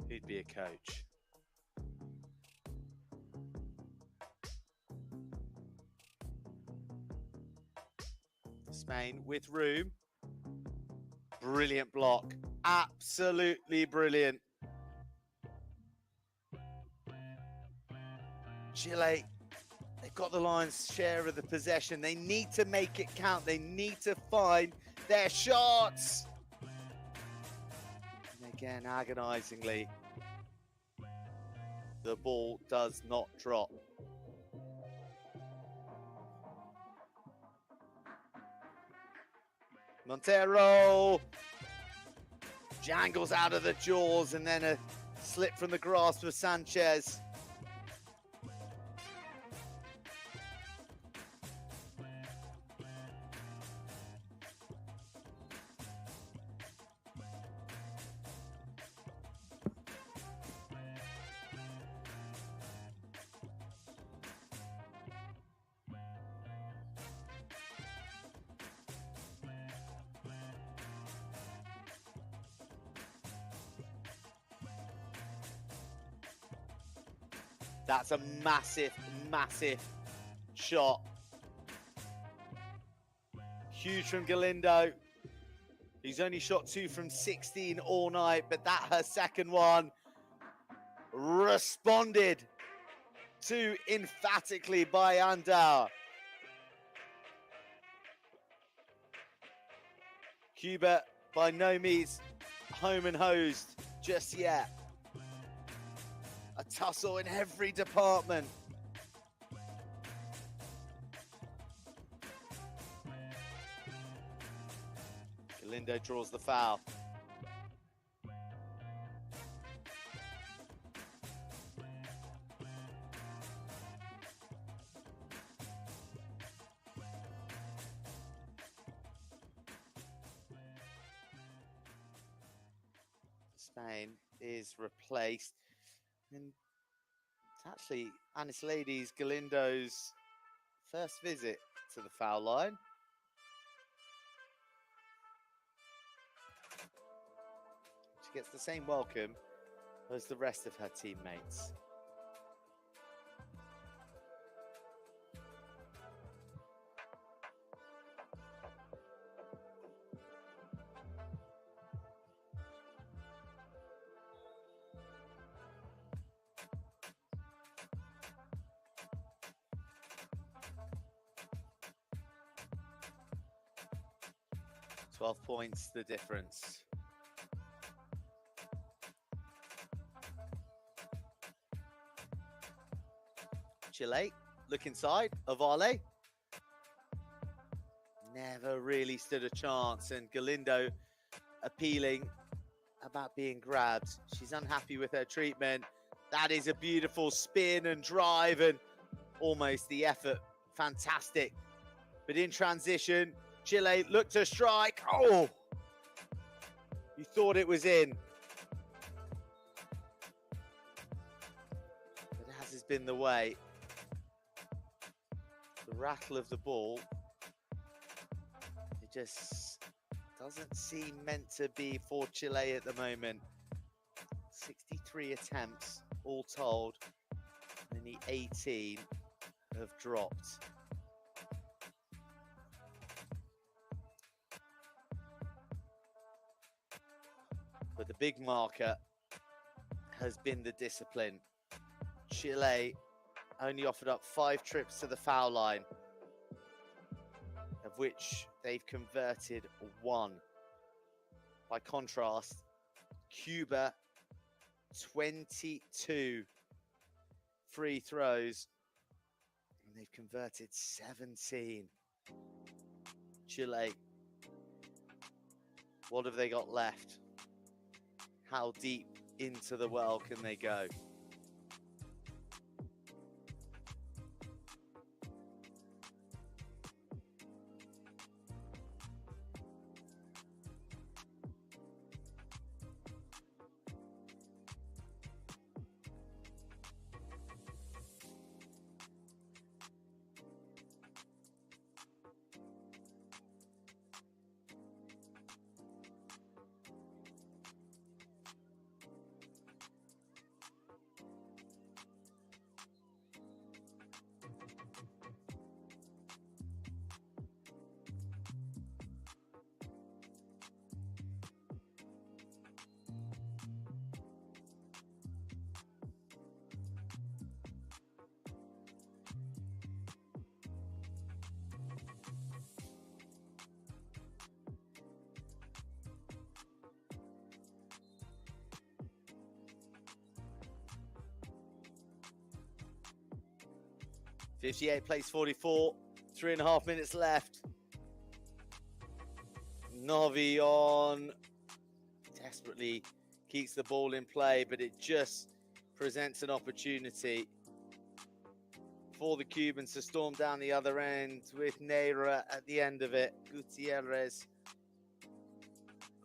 Who'd be a coach? Spain with room. Brilliant block. Absolutely brilliant. Chile, they've got the lion's share of the possession. They need to make it count. They need to find their shots. And again, agonizingly, the ball does not drop. Montero jangles out of the jaws, and then a slip from the grasp of Sanchez. That's a massive, massive shot. Huge from Galindo. He's only shot 2 from 16 all night, but that her second one. Responded to emphatically by Andau. Cuba by no means home and hosed just yet. A tussle in every department. Galindo draws the foul. Spain is replaced. And it's actually Anis Ladies Galindo's first visit to the foul line. She gets the same welcome as the rest of her teammates. Twelve points, the difference. Chile, look inside, Ovale. Never really stood a chance, and Galindo appealing about being grabbed. She's unhappy with her treatment. That is a beautiful spin and drive and almost the effort. Fantastic. But in transition, Chile looked to strike. Oh, you thought it was in. But as has been the way, the rattle of the ball, it just doesn't seem meant to be for Chile at the moment. 63 attempts all told, only 18 have dropped. But the big marker has been the discipline. Chile only offered up 5 trips to the foul line, of which they've converted 1. By contrast, Cuba, 22 free throws, and they've converted 17. Chile, what have they got left? How deep into the well can they go? .58 plays 44, 3.5 minutes left. Novi on, desperately keeps the ball in play, but it just presents an opportunity for the Cubans to storm down the other end with Neira at the end of it. Gutierrez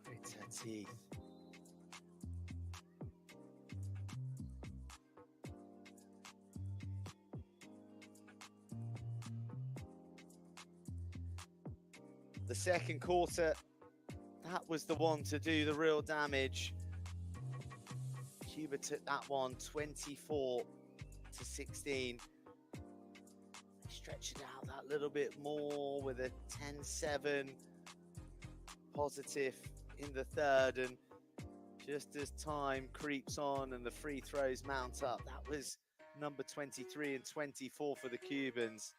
grits her teeth. The second quarter, that was the one to do the real damage. Cuba took that one 24-16. They stretched it out that little bit more with a 10-7 positive in the third, and just as time creeps on and the free throws mount up, that was number 23 and 24 for the Cubans,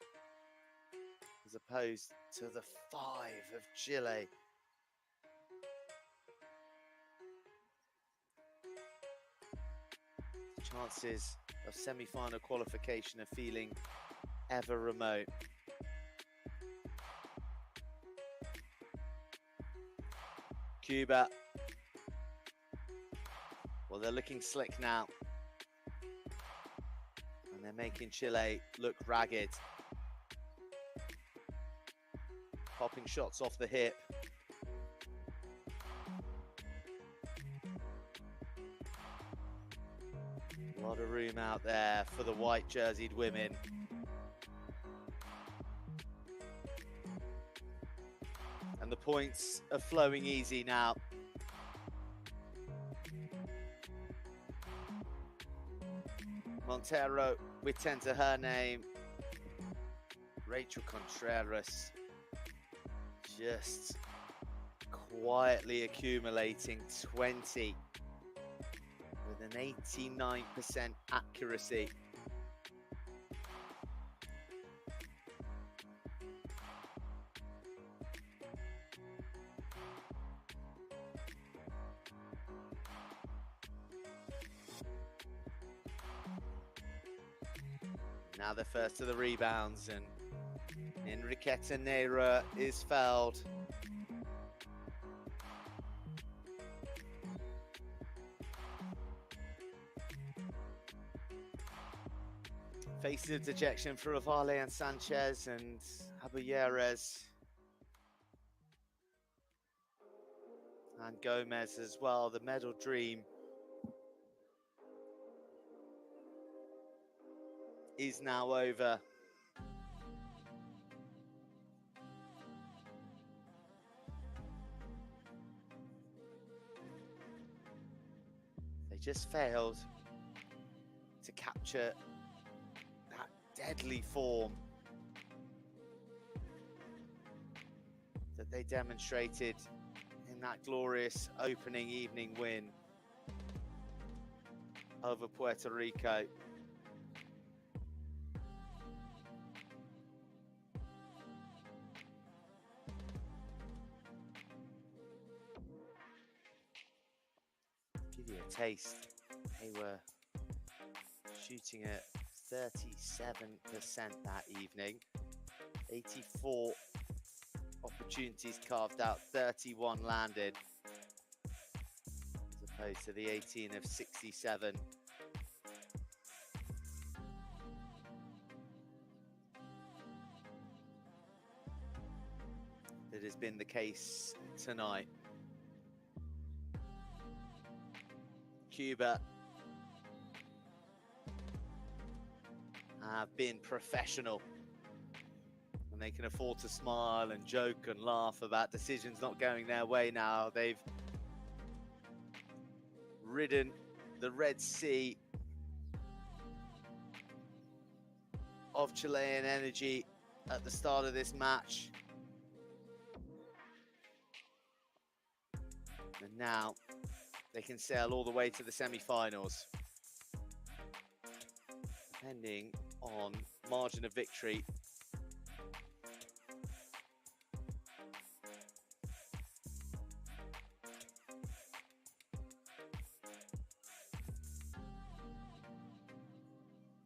as opposed to the 5 of Chile. Chances of semi-final qualification are feeling ever remote. Cuba, well, they're looking slick now, and they're making Chile look ragged. Popping shots off the hip. A lot of room out there for the white jerseyed women. And the points are flowing easy now. Montero with 10 to her name. Rachel Contreras just quietly accumulating 20 with an 89% accuracy. Now they're first to the rebounds, and Enriqueta Neira is fouled. Faces of dejection for Avale and Sanchez and Abuyeres. And Gomez as well, the medal dream is now over. They just failed to capture that deadly form that they demonstrated in that glorious opening evening win over Puerto Rico. Give you a taste. They were shooting at 37% that evening. 84 opportunities carved out, 31 landed, as opposed to the 18 of 67. That has been the case tonight. Cuba have been professional, and they can afford to smile and joke and laugh about decisions not going their way now. They've ridden the Red Sea of Chilean energy at the start of this match. And now they can sail all the way to the semi-finals. Depending on margin of victory,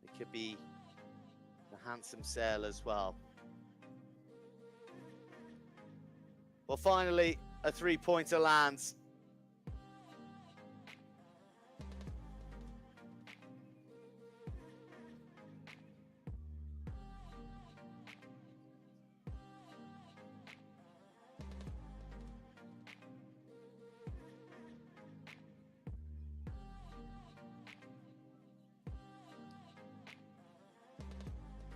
it could be the handsome sail as well. Well, finally, a three-pointer lands.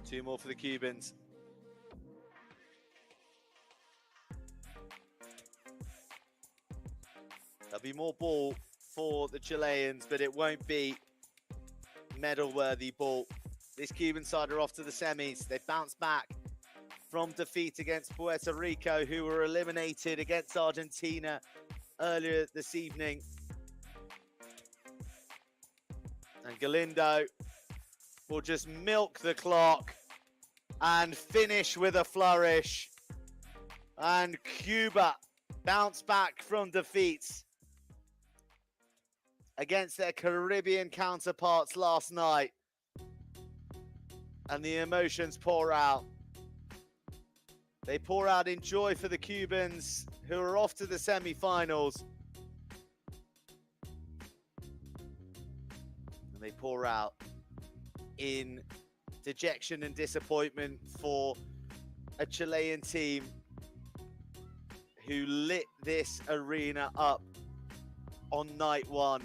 Two more for the Cubans. There'll be more ball for the Chileans, but it won't be medal-worthy ball. This Cuban side are off to the semis. They bounced back from defeat against Puerto Rico, who were eliminated against Argentina earlier this evening. And Galindo will just milk the clock and finish with a flourish. And Cuba bounce back from defeat against their Caribbean counterparts last night. And the emotions pour out. They pour out in joy for the Cubans, who are off to the semi-finals. And they pour out in dejection and disappointment for a Chilean team who lit this arena up on night one.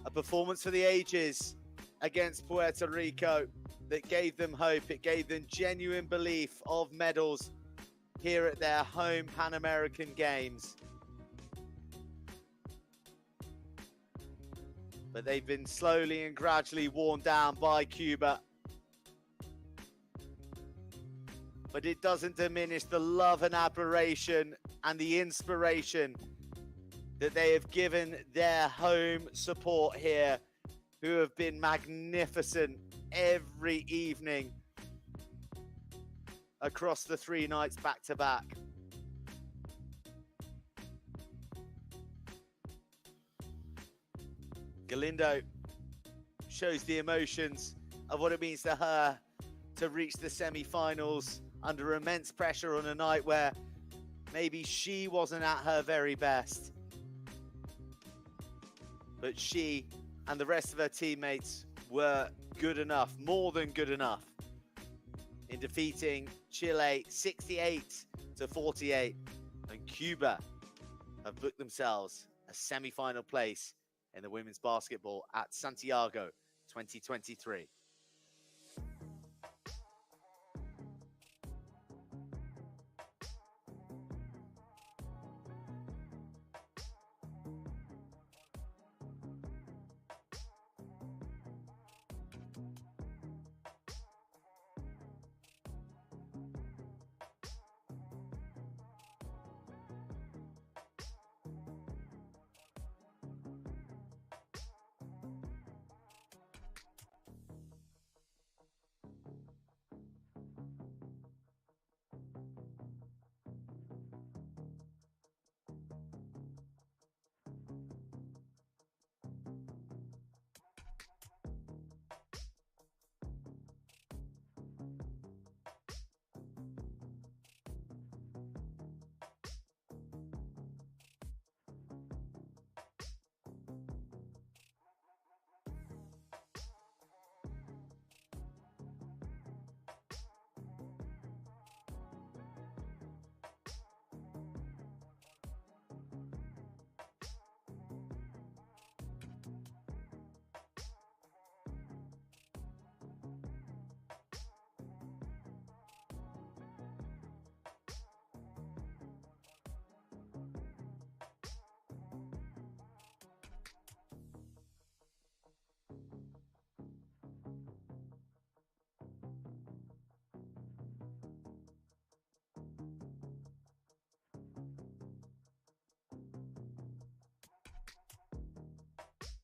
A performance for the ages against Puerto Rico that gave them hope. It gave them genuine belief of medals here at their home Pan American Games. But they've been slowly and gradually worn down by Cuba. But it doesn't diminish the love and admiration and the inspiration that they have given their home support here, who have been magnificent every evening across the 3 nights back to back. Galindo shows the emotions of what it means to her to reach the semi-finals under immense pressure on a night where maybe she wasn't at her very best. But she and the rest of her teammates were good enough, more than good enough, in defeating Chile 68-48, and Cuba have booked themselves a semi-final place in the women's basketball at Santiago 2023.